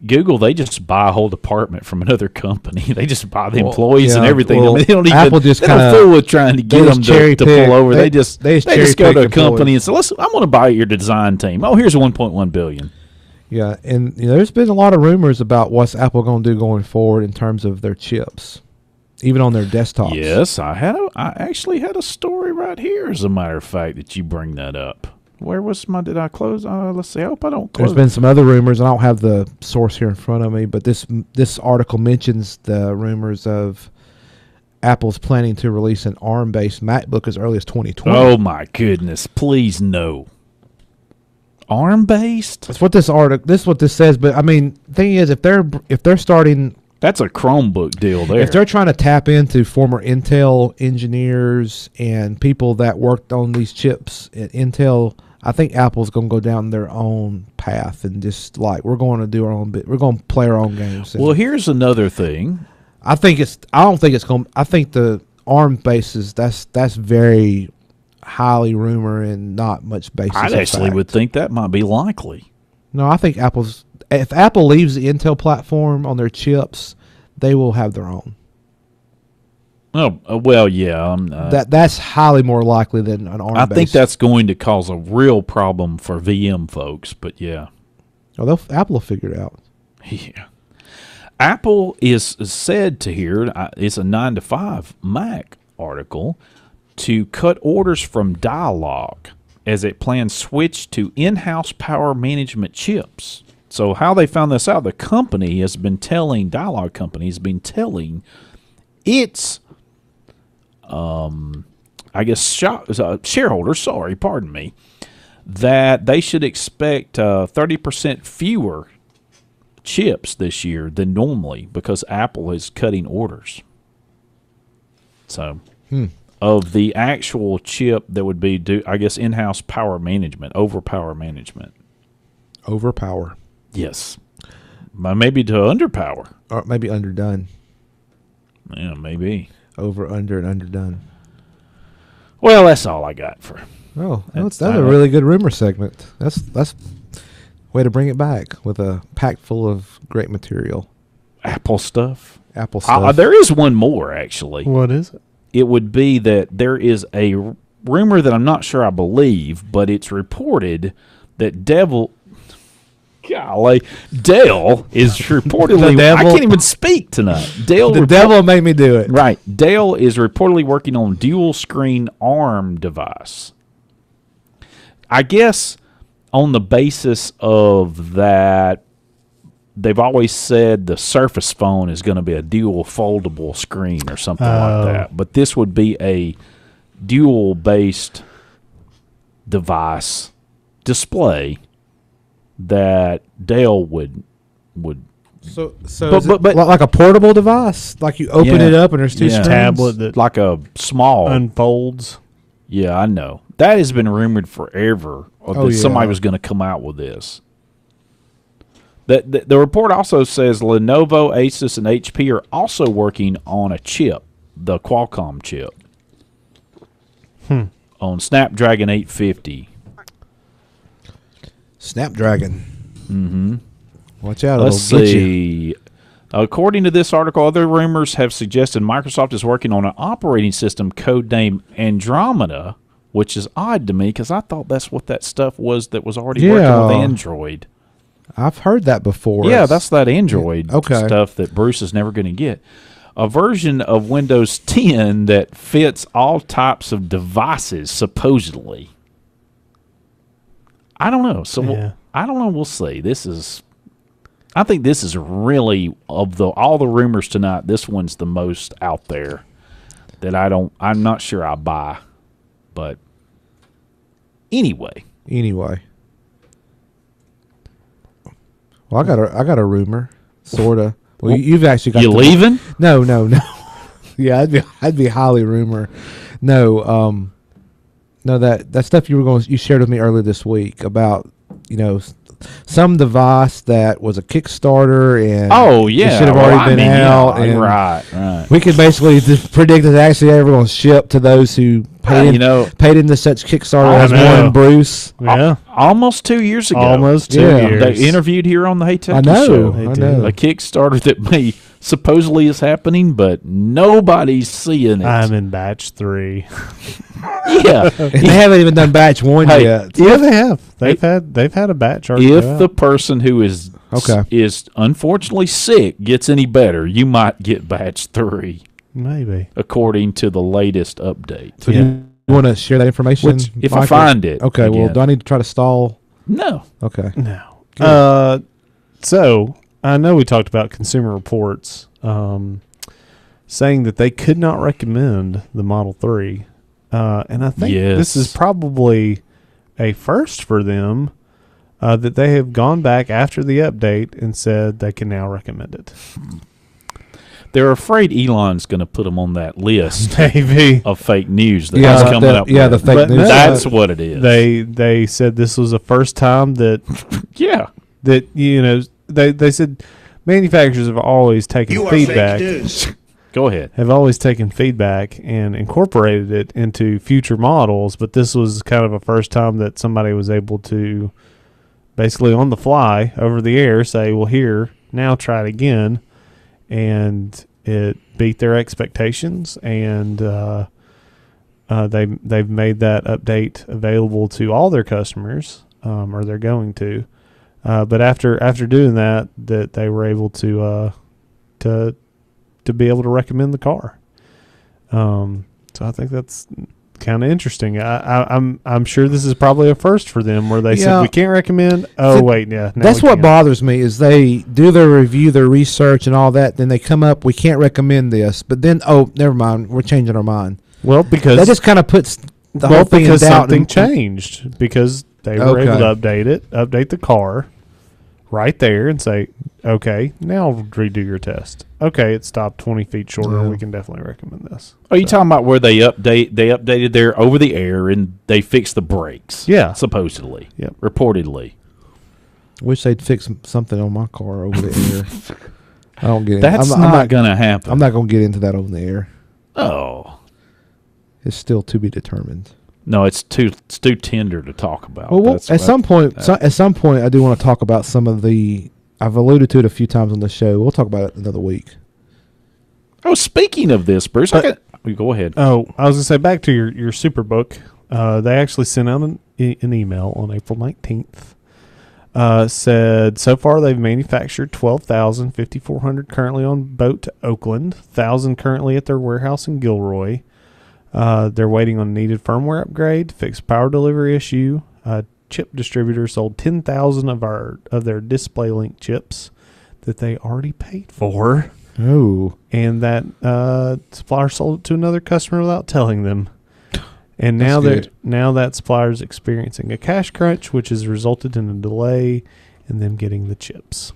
Google, they just buy a whole department from another company. They just buy the employees and everything. I mean, they don't Apple just they don't fool with trying to get them to pull over. They just go to a company and say, "I'm going to buy your design team. Oh, here's $1.1 billion." Yeah, and there's been a lot of rumors about what's Apple going to do going forward in terms of their chips, even on their desktops. Yes, I actually had a story right here, as a matter of fact, that you bring that up. Where was did I close? Let's see. I hope I don't close. There's been some other rumors. I don't have the source here in front of me, but this article mentions the rumors of Apple's planning to release an ARM-based MacBook as early as 2020. Oh, my goodness. Please, no. ARM-based? That's what this article. This is what this says. But I mean, the thing is, if they're That's a Chromebook deal there. If they're trying to tap into former Intel engineers and people that worked on these chips at Intel, I think Apple's going to go down their own path and just like we're going to do our own bit. We're going to play our own games. Well, here's another thing. I think the ARM basis that's very highly rumor and not much basis. I actually would think that might be likely. No, I think if Apple leaves the Intel platform on their chips, they will have their own. Oh, well, yeah. That's highly more likely than an ARM. I think that's going to cause a real problem for VM folks, but yeah. Oh, Apple will figure it out. Yeah. Apple is said to here, it's a 9 to 5 Mac article, to cut orders from Dialog as it plans switch to in-house power management chips. So how they found this out, the company has been telling, Dialog company has been telling its, I guess, shareholders, pardon me, that they should expect 30% fewer chips this year than normally because Apple is cutting orders. So of the actual chip that would be in-house power management, over power management. Overpower. Yes. Maybe to underpower. Or maybe underdone. Yeah, maybe. Over, under, and underdone. Well, that's all I got for. Oh, that's a really good rumor segment. That's way to bring it back with a pack full of great material. Apple stuff. Apple stuff. There is one more, actually. What is it? It would be that there is a rumor that I'm not sure I believe, but it's reported that Dell is reportedly. I can't even speak tonight. The devil made me do it. Right. Dell is reportedly working on dual screen ARM device. I guess on the basis of that, they've always said the Surface phone is going to be a dual foldable screen or something like that. But this would be a dual-based device display that Dell would. So but like a portable device, like you open it up and there's two screens. Tablet that like a small unfolds. Yeah, I know that has been rumored forever. Somebody was going to come out with this. The report also says Lenovo, Asus, and HP are also working on a chip, the Qualcomm chip, on Snapdragon 850. Snapdragon. Mm-hmm. Watch out. Let's see. According to this article, other rumors have suggested Microsoft is working on an operating system codenamed Andromeda, which is odd to me because I thought that's what that stuff was that was already working with Android. I've heard that before. Yeah, that's that Android stuff that Bruce is never going to get. A version of Windows 10 that fits all types of devices, supposedly. I don't know. So I don't know. We'll see. I think this is really, of all the rumors tonight, this one's the most out there that I'm not sure I buy. But anyway. Well, I got a rumor, sorta. Well, you've actually got. You leaving? No. Yeah, I'd be highly rumor. No, that stuff you shared with me earlier this week about some device that was a Kickstarter and it should have already been out. And right. We could basically just predict that actually everyone's shipped to those who paid into such Kickstarter as one Bruce. Yeah, almost 2 years ago. Almost 2 years. They interviewed here on the Hey Techie show. I know. A Kickstarter that supposedly is happening, but nobody's seeing it. I'm in batch 3. Yeah, they haven't even done batch 1 yet. Yeah, they have. They've had a batch. If the person who is unfortunately sick gets any better, you might get batch 3. Maybe, according to the latest update. So you want to share that information? If I find it. Okay. Again. Well, do I need to try to stall? No. Okay. No. So I know we talked about Consumer Reports saying that they could not recommend the Model 3. And I think this is probably a first for them that they have gone back after the update and said they can now recommend it. They're afraid Elon's going to put them on that list Maybe. of fake news that's coming up. Yeah, the fake news. That's what it is. They said this was the first time that they said manufacturers have always taken feedback. You are fake news. Go ahead. Have always taken feedback and incorporated it into future models, but this was kind of a first time that somebody was able to basically on the fly over the air say, well, here, now try it again. And it beat their expectations, and they've made that update available to all their customers, or they're going to. But after doing that, they were able to be able to recommend the car. So I think that's kind of interesting. I'm sure this is probably a first for them, where they said we can't recommend. Oh wait, yeah. That's what bothers me is they do their review, their research, and all that. Then they come up, we can't recommend this. But then, never mind, we're changing our mind. Well, because that just kind of puts the whole thing in doubt. Something changed because they were able to update the car right there, and say, okay, now redo your test. Okay, it stopped 20 feet shorter. We can definitely recommend this. Are you talking about where they updated their over the air and they fixed the brakes? Yeah, supposedly. Yep. Reportedly. Wish they'd fix something on my car over the air. I don't get. That's not going to happen. I'm not going to get into that over the air. Oh, it's still to be determined. No, it's too tender to talk about. Well, at some point, I do want to talk about some of the. I've alluded to it a few times on the show. We'll talk about it another week. Oh, speaking of this, Bruce, go ahead. Oh, I was going to say, back to your Superbook. They actually sent out an email on April 19th. Said so far they've manufactured 12,000, 5,400 currently on boat to Oakland, 1,000 currently at their warehouse in Gilroy. They're waiting on needed firmware upgrade, fixed power delivery issue. Chip distributor sold 10,000 of their DisplayLink chips that they already paid for. Oh, and that supplier sold it to another customer without telling them. And now that supplier is experiencing a cash crunch, which has resulted in a delay in them getting the chips.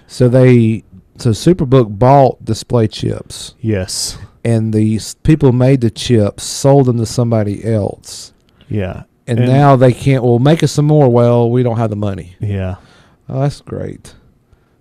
So Superbook bought display chips. Yes. And the people who made the chips sold them to somebody else. Yeah. And now they can't, make us some more. Well, we don't have the money. Yeah. Oh, that's great.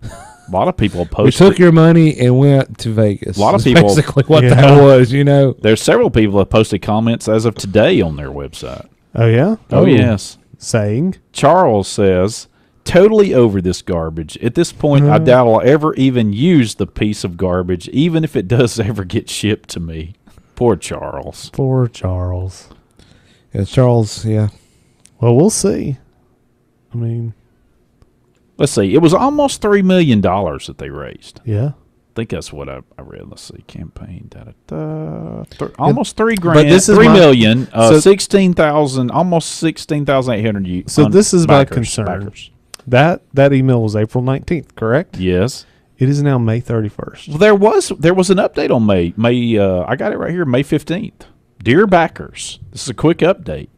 A lot of people posted. We took your money and went to Vegas. A lot of people. Basically what that was, There's several people that posted comments as of today on their website. Oh, yeah? Oh, yes. Saying? Charles says, totally over this garbage. At this point, I doubt I'll ever even use the piece of garbage, even if it does ever get shipped to me. Poor Charles. Poor Charles. Yeah, Charles, yeah. Well, we'll see. I mean, let's see. It was almost $3 million that they raised. Yeah. I think that's what I read. Let's see. Campaign. Almost $3,000. But this is $3 million. 16,000. Almost 16,800. So this is my concern. That email was April 19th, correct? Yes. It is now May 31st. Well, there was an update on May. I got it right here. May 15th. Dear backers, this is a quick update.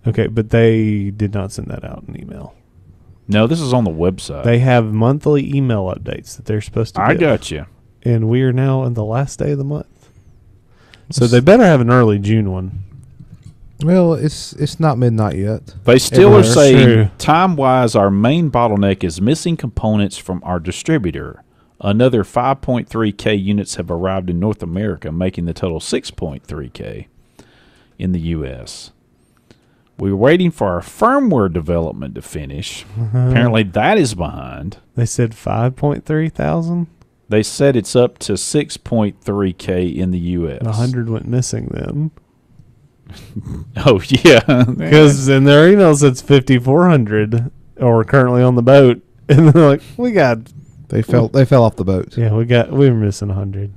Okay, but they did not send that out in email. No, this is on the website. They have monthly email updates that they're supposed to give. I got you. And we are now in the last day of the month. So they better have an early June one. Well, it's not midnight yet. They still are saying, time-wise, our main bottleneck is missing components from our distributor. Another 5.3K units have arrived in North America, making the total 6.3K in the U.S. We're waiting for our firmware development to finish. Apparently that is behind. They said 5.3 thousand? They said it's up to 6.3K in the U.S. 100 went missing then. Oh, yeah. Because in their emails it's 5,400 or currently on the boat. And they're like, They fell off the boat. Yeah, we were missing 100.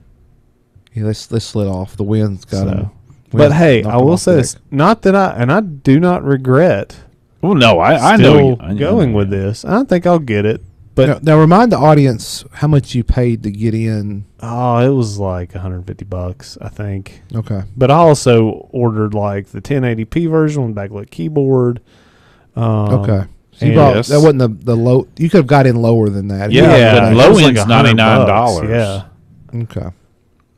Yeah, they slid off. The wind's got them. But hey, I will say this: not that I do not regret. Well, no, I know going with this. I don't think I'll get it. But now remind the audience how much you paid to get in. Oh, it was like $150, I think. Okay. But I also ordered like the 1080p version with backlit keyboard. Okay. So that wasn't the low. You could have got in lower than that. Yeah, but low end's $99. Yeah. Okay.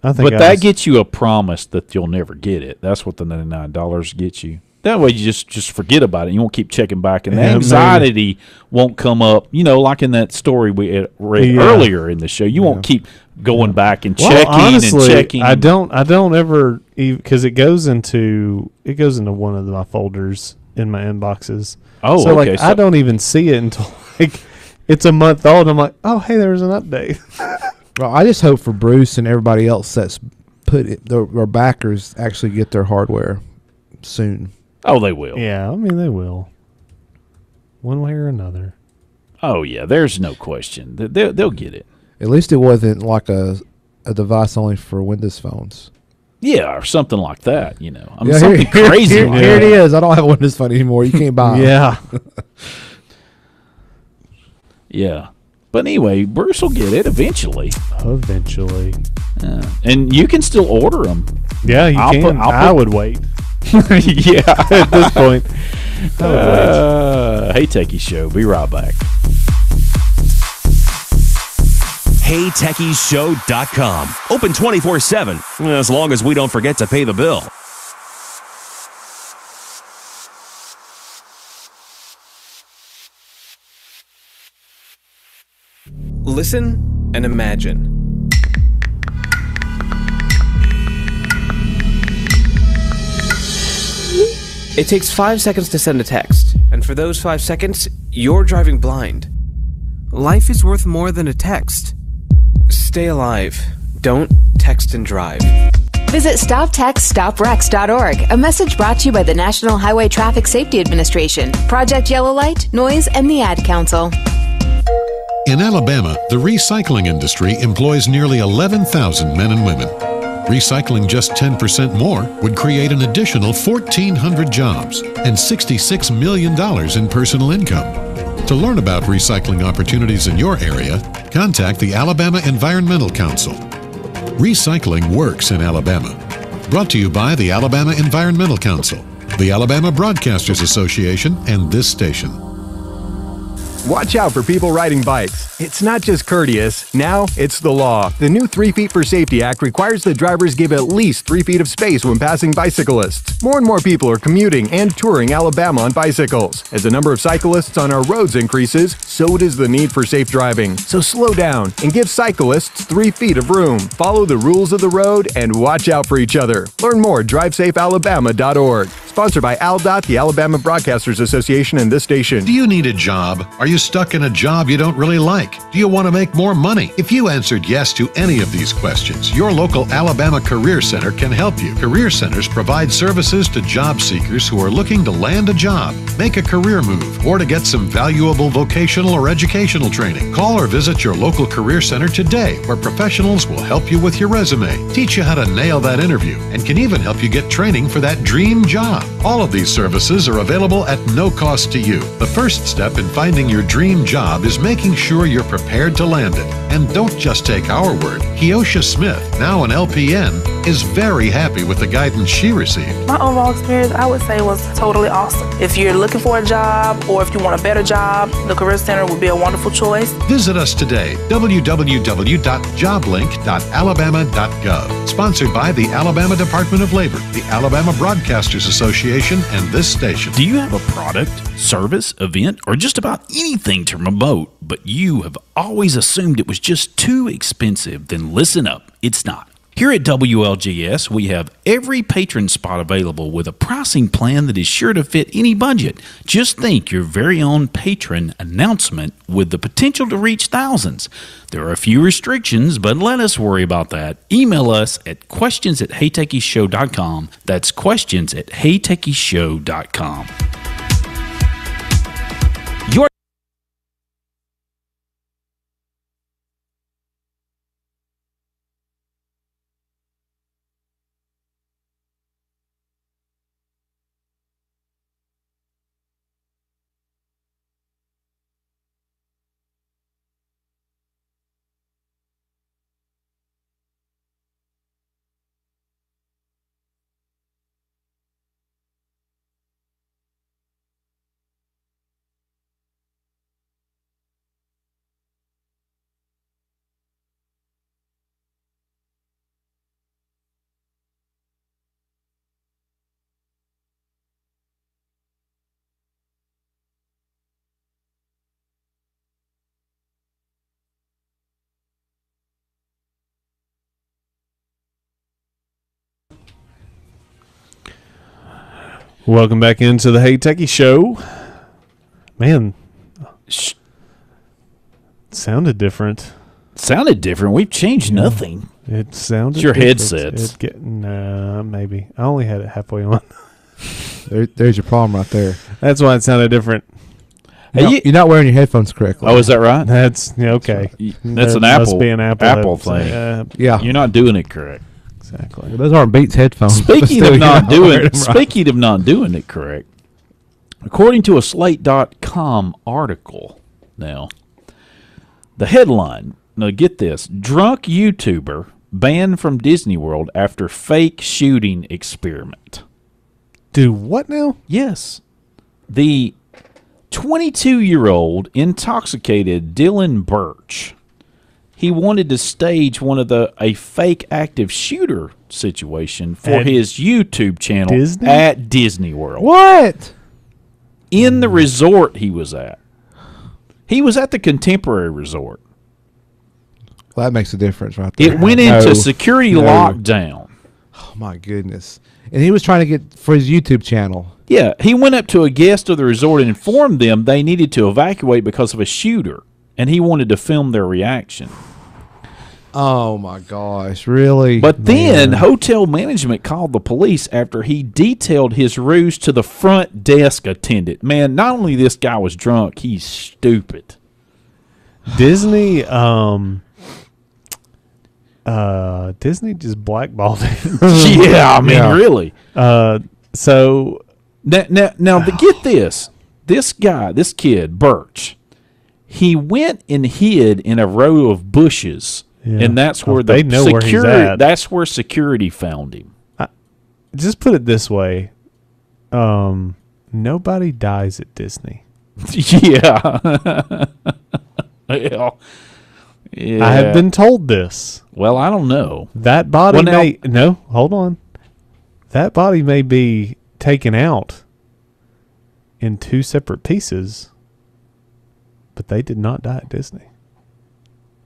I think But that gets you a promise that you'll never get it. That's what the $99 gets you. That way you just forget about it. You won't keep checking back. And the anxiety won't come up, like in that story we read earlier in the show. You won't keep going back and checking honestly, and checking. I don't ever, because it goes into one of my folders in my inboxes. Oh, so okay. like I don't even see it until like it's a month old. I'm like, oh, hey, there's an update. Well, I just hope for Bruce and everybody else that's their backers actually get their hardware soon. Oh, they will. Yeah, I mean they will, one way or another. Oh yeah, there's no question. They'll get it. At least it wasn't like a device only for Windows phones. Yeah, or something like that. I mean, Yeah, something crazy. Here it is. I don't have a Windows phone anymore. You can't buy them. Yeah. Yeah. But anyway, Bruce will get it eventually. Eventually. And you can still order them. Yeah, you can. I would wait. Yeah. At this point. I would wait. Hey, Techie Show. Be right back. HeyTechiesShow.com. Open 24/7, as long as we don't forget to pay the bill. Listen and imagine. It takes 5 seconds to send a text, and for those 5 seconds, you're driving blind. Life is worth more than a text. Stay alive. Don't text and drive. Visit StopTextStopWrecks.org. A message brought to you by the National Highway Traffic Safety Administration, Project Yellow Light, Noise, and the Ad Council. In Alabama, the recycling industry employs nearly 11,000 men and women. Recycling just 10% more would create an additional 1,400 jobs and $66 million in personal income. To learn about recycling opportunities in your area, contact the Alabama Environmental Council. Recycling works in Alabama. Brought to you by the Alabama Environmental Council, the Alabama Broadcasters Association, and this station. Watch out for people riding bikes. It's not just courteous. Now it's the law. The new 3 Feet for Safety Act requires that drivers give at least 3 feet of space when passing bicyclists. More and more people are commuting and touring Alabama on bicycles. As the number of cyclists on our roads increases, so does the need for safe driving. So slow down and give cyclists 3 feet of room. Follow the rules of the road and watch out for each other. Learn more at drivesafealabama.org. Sponsored by ALDOT, the Alabama Broadcasters Association, and this station. Do you need a job? Are you stuck in a job you don't really like? Do you want to make more money? If you answered yes to any of these questions, your local Alabama Career Center can help you. Career Centers provide services to job seekers who are looking to land a job, make a career move, or to get some valuable vocational or educational training. Call or visit your local Career Center today, where professionals will help you with your resume, teach you how to nail that interview, and can even help you get training for that dream job. All of these services are available at no cost to you. The first step in finding your dream job is making sure you're prepared to land it. And don't just take our word. Keosha Smith, now an LPN, is very happy with the guidance she received. My overall experience, I would say, was totally awesome. If you're looking for a job or if you want a better job, the Career Center would be a wonderful choice. Visit us today, www.joblink.alabama.gov. Sponsored by the Alabama Department of Labor, the Alabama Broadcasters Association, and this station. Do you have a product, service, event, or just about anything to promote, but you have always assumed it was just too expensive? Then listen up, it's not. Here at WLGS, we have every patron spot available with a pricing plan that is sure to fit any budget. Just think your very own patron announcement with the potential to reach thousands. There are a few restrictions, but let us worry about that. Email us at questions@heytechieshow.com. That's questions@heytechieshow.com. Your Welcome back into the Hey Techie Show. Man, sounded different. Sounded different. We've changed nothing. It sounded it's your different. headsets. Maybe. I only had it halfway on. There's your problem right there. That's why it sounded different. You're not wearing your headphones correctly. Oh, is that right? That's okay. That's an must be an Apple thing. Yeah. You're not doing it correct. Exactly. Well, those aren't Beats headphones. Speaking of not doing it correct, according to a Slate.com article, now the headline. Now get this: drunk YouTuber banned from Disney World after fake shooting experiment. Do what now? Yes, the 22-year-old intoxicated Dylan Birch. He wanted to stage a fake active shooter situation for his YouTube channel at Disney World. What? In the resort he was at. He was at the Contemporary Resort. Well, that makes a difference right there. It went into security lockdown. Oh, my goodness. And he was trying to get for his YouTube channel. Yeah, he went up to a guest of the resort and informed them they needed to evacuate because of a shooter, and he wanted to film their reaction. Oh, my gosh, really? But then hotel management called the police after he detailed his ruse to the front desk attendant. Man, not only this guy was drunk, he's stupid. Disney Disney just blackballed him. Yeah, I mean, really. So now get this. This guy, this kid, Birch, he went and hid in a row of bushes, and that's where they know where he's at. That's where security found him. Just put it this way: nobody dies at Disney. Yeah. Well, yeah. I have been told this. Well, I don't know. That body hold on. That body may be taken out in two separate pieces, but they did not die at Disney.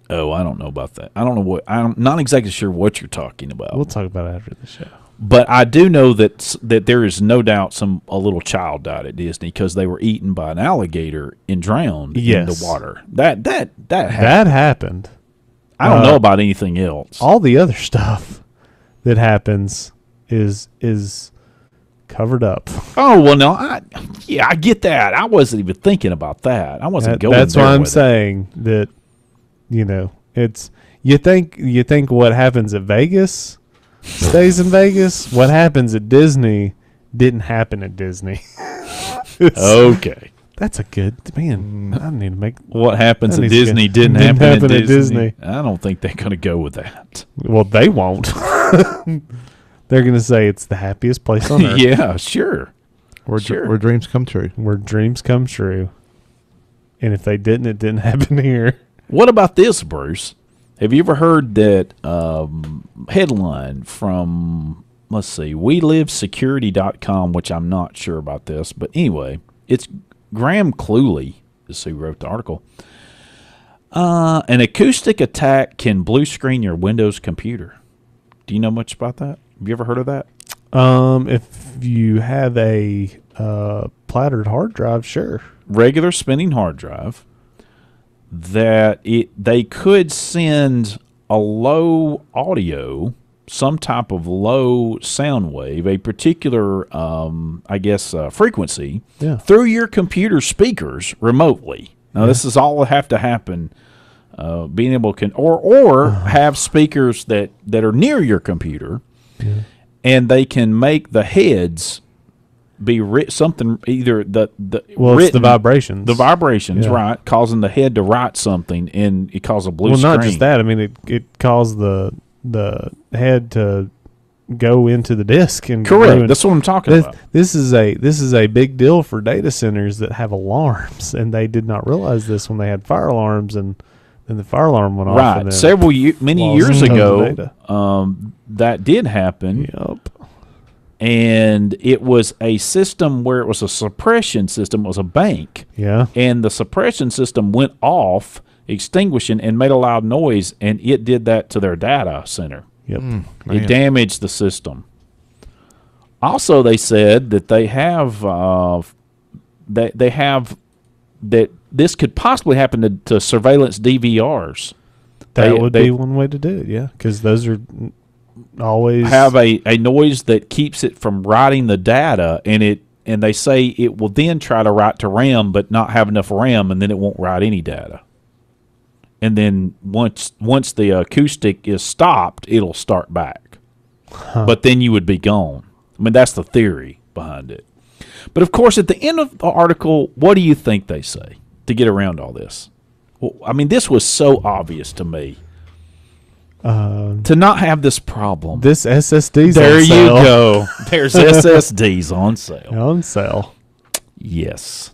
Oh, I don't know about that. I don't know I'm not exactly sure what you're talking about. We'll talk about it after the show. But I do know that there is no doubt a little child died at Disney because they were eaten by an alligator and drowned in the water. That happened. I don't know about anything else. All the other stuff that happens is covered up. Oh well, no, I get that. I wasn't even thinking about that. I wasn't going. That's why I'm saying that. It's you think what happens at Vegas stays in Vegas. What happens at Disney didn't happen at Disney. Okay. That's a good man. I need to make what happens at Disney didn't happen at Disney. I don't think they're going to go with that. Well, they won't. They're going to say it's the happiest place on earth. Yeah, sure. Where dreams come true. Where dreams come true. And if they didn't, it didn't happen here. What about this, Bruce? Have you ever heard that headline from, let's see, WeLiveSecurity.com, which I'm not sure about this, but anyway, it's Graham Cluley is who wrote the article. An acoustic attack can blue screen your Windows computer. Do you know much about that? Have you ever heard of that? If you have a plattered hard drive, sure. Regular spinning hard drive. That they could send a low audio, some type of low sound wave, a particular, frequency, through your computer speakers remotely. Now, this is all have to happen, being able to or have speakers that are near your computer, and they can make the heads be something either it's the vibrations, right, causing the head to write something, and it causes a blue screen. Not just that. I mean, it caused the head to go into the disk and correct. That's what I'm talking about. This is a big deal for data centers that have alarms, and they did not realize this when they had fire alarms, and then the fire alarm went off. Right, many years ago, that did happen. Yep. And it was a system where it was a suppression system. It was a bank. Yeah. And the suppression system went off, extinguishing, and made a loud noise, and it did that to their data center. Yep. It damaged the system. Also, they said that they have that this could possibly happen to surveillance DVRs. That would be one way to do it, yeah, because those are always have a noise that keeps it from writing the data, and they say it will then try to write to RAM, but not have enough RAM, and then it won't write any data. And then once the acoustic is stopped, it'll start back. But then you would be gone. I mean, that's the theory behind it. But, of course, at the end of the article, what do you think they say to get around all this? Well, I mean, this was so obvious to me. To not have this problem. This SSD's there on sale. You go. There's SSDs on sale. On sale. Yes.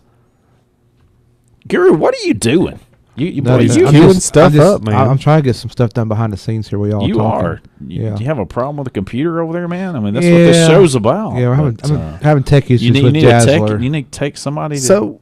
Guru, what are you doing? You queuing stuff up, man. I'm trying to get some stuff done behind the scenes here. We all you talking. Are. Yeah. Do you have a problem with the computer over there, man? I mean, that's what this show's about. Yeah, I'm having tech issues with Jazzler. You need to take somebody. So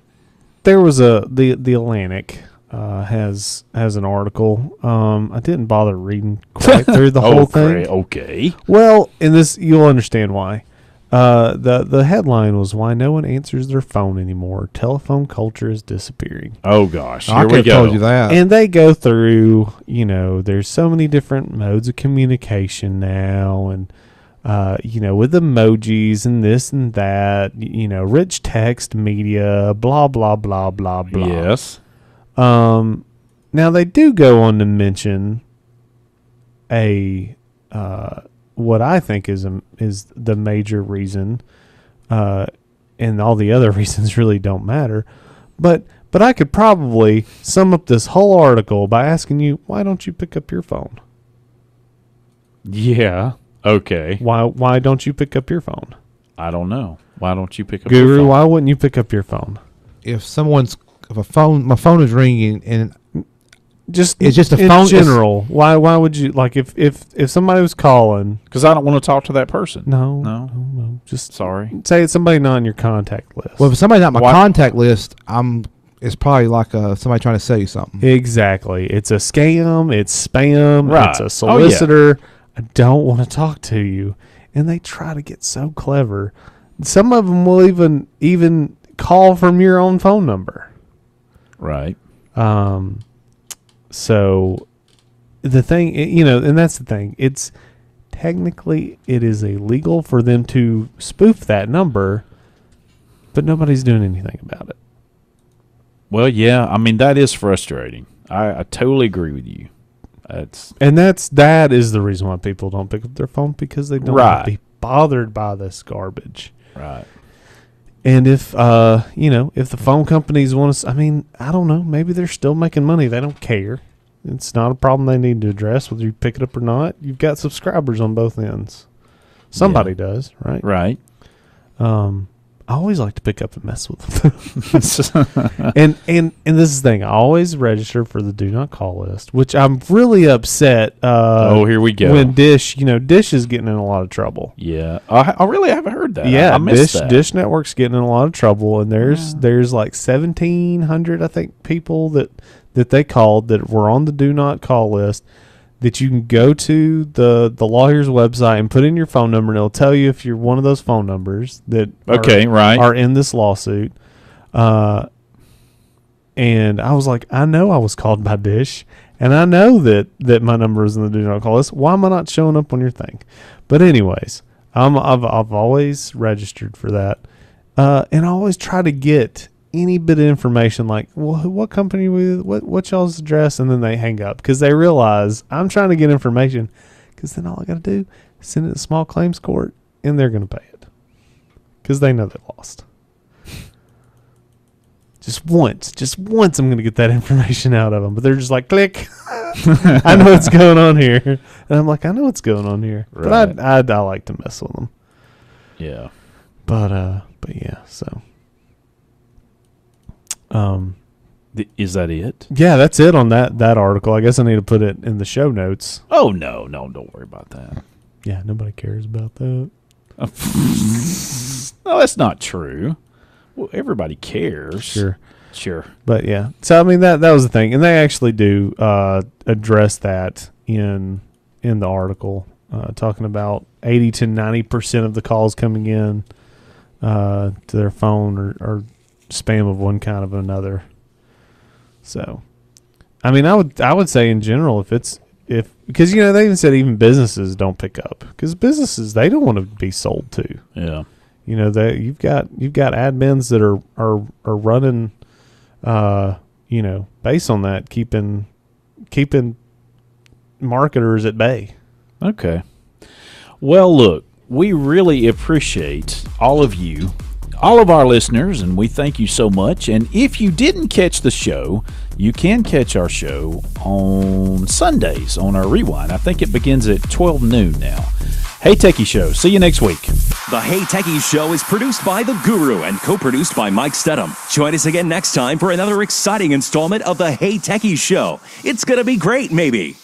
there was the Atlantic has an article. I didn't bother reading quite through the whole thing. Okay. Well, in this, you'll understand why. The headline was why no one answers their phone anymore. Telephone culture is disappearing. Oh gosh, here we go. Told you that. And they go through, there's so many different modes of communication now, and with emojis and this and that, rich text media, blah blah blah blah blah. Yes. Now they do go on to mention what I think is the major reason, and all the other reasons really don't matter. But I could probably sum up this whole article by asking you, why don't you pick up your phone? Yeah. Okay. Why don't you pick up your phone? I don't know. Why don't you pick up your Guru, phone? why wouldn't you pick up your phone? If my phone is ringing and it's just a in phone general. Why would you if somebody was calling? Because I don't want to talk to that person. No. Just sorry. Say it's somebody not on your contact list. Well, if somebody's not on my contact list, it's probably like somebody trying to sell you something. Exactly. It's a scam. It's spam. Right. It's a solicitor. Oh, yeah. I don't want to talk to you, and they try to get so clever. Some of them will even call from your own phone number. Right. So the thing, and that's the thing. It's technically it is illegal for them to spoof that number, but nobody's doing anything about it. Well, yeah. I mean, that is frustrating. I totally agree with you. That is the reason why people don't pick up their phone, because they don't want to be bothered by this garbage. Right. And if if the phone companies want to, I don't know, maybe they're still making money. They don't care. It's not a problem they need to address, whether you pick it up or not. You've got subscribers on both ends. Somebody does, right? Right. I always like to pick up and mess with them. and this is the thing. I always register for the do not call list, which I'm really upset. Here we go. When Dish is getting in a lot of trouble. Yeah. I really haven't heard that. Yeah, I missed that. Dish Network's getting in a lot of trouble, and there's like 1,700, I think, people that they called that were on the do not call list, that you can go to the lawyer's website and put in your phone number, and it'll tell you if you're one of those phone numbers that are in this lawsuit. And I was like, I know I was called by Dish, and I know that my number is in the do not call list. Why am I not showing up on your thing? But anyways, I've always registered for that, and I always try to get any bit of information, like, well, what company what y'all's address, and then they hang up because they realize I'm trying to get information, because then all I got to do is send it to small claims court, and they're going to pay it because they know they lost. Just once I'm going to get that information out of them, but they're just like, click. I know what's going on here, and I'm like, I know what's going on here, right. But I like to mess with them. Yeah, but yeah, so. Is that it? Yeah, that's it on that article. I guess I need to put it in the show notes. Oh no, don't worry about that. Yeah, nobody cares about that. No, that's not true. Well, everybody cares. Sure. But yeah, so I mean that was the thing, and they actually do address that in the article. talking about 80 to 90% of the calls coming in to their phone or spam of one kind of another. So, I mean, I would say in general, because they even said even businesses don't pick up, because businesses, they don't want to be sold to. Yeah. You've got admins that are running, based on that, keeping marketers at bay. Okay. Well, look, we really appreciate all of you, all of our listeners, and we thank you so much. And if you didn't catch the show, you can catch our show on Sundays on our Rewind. I think it begins at 12 noon now. Hey Techie Show. See you next week. The Hey Techies Show is produced by The Guru and co-produced by Mike Stedham. Join us again next time for another exciting installment of The Hey Techies Show. It's going to be great, maybe.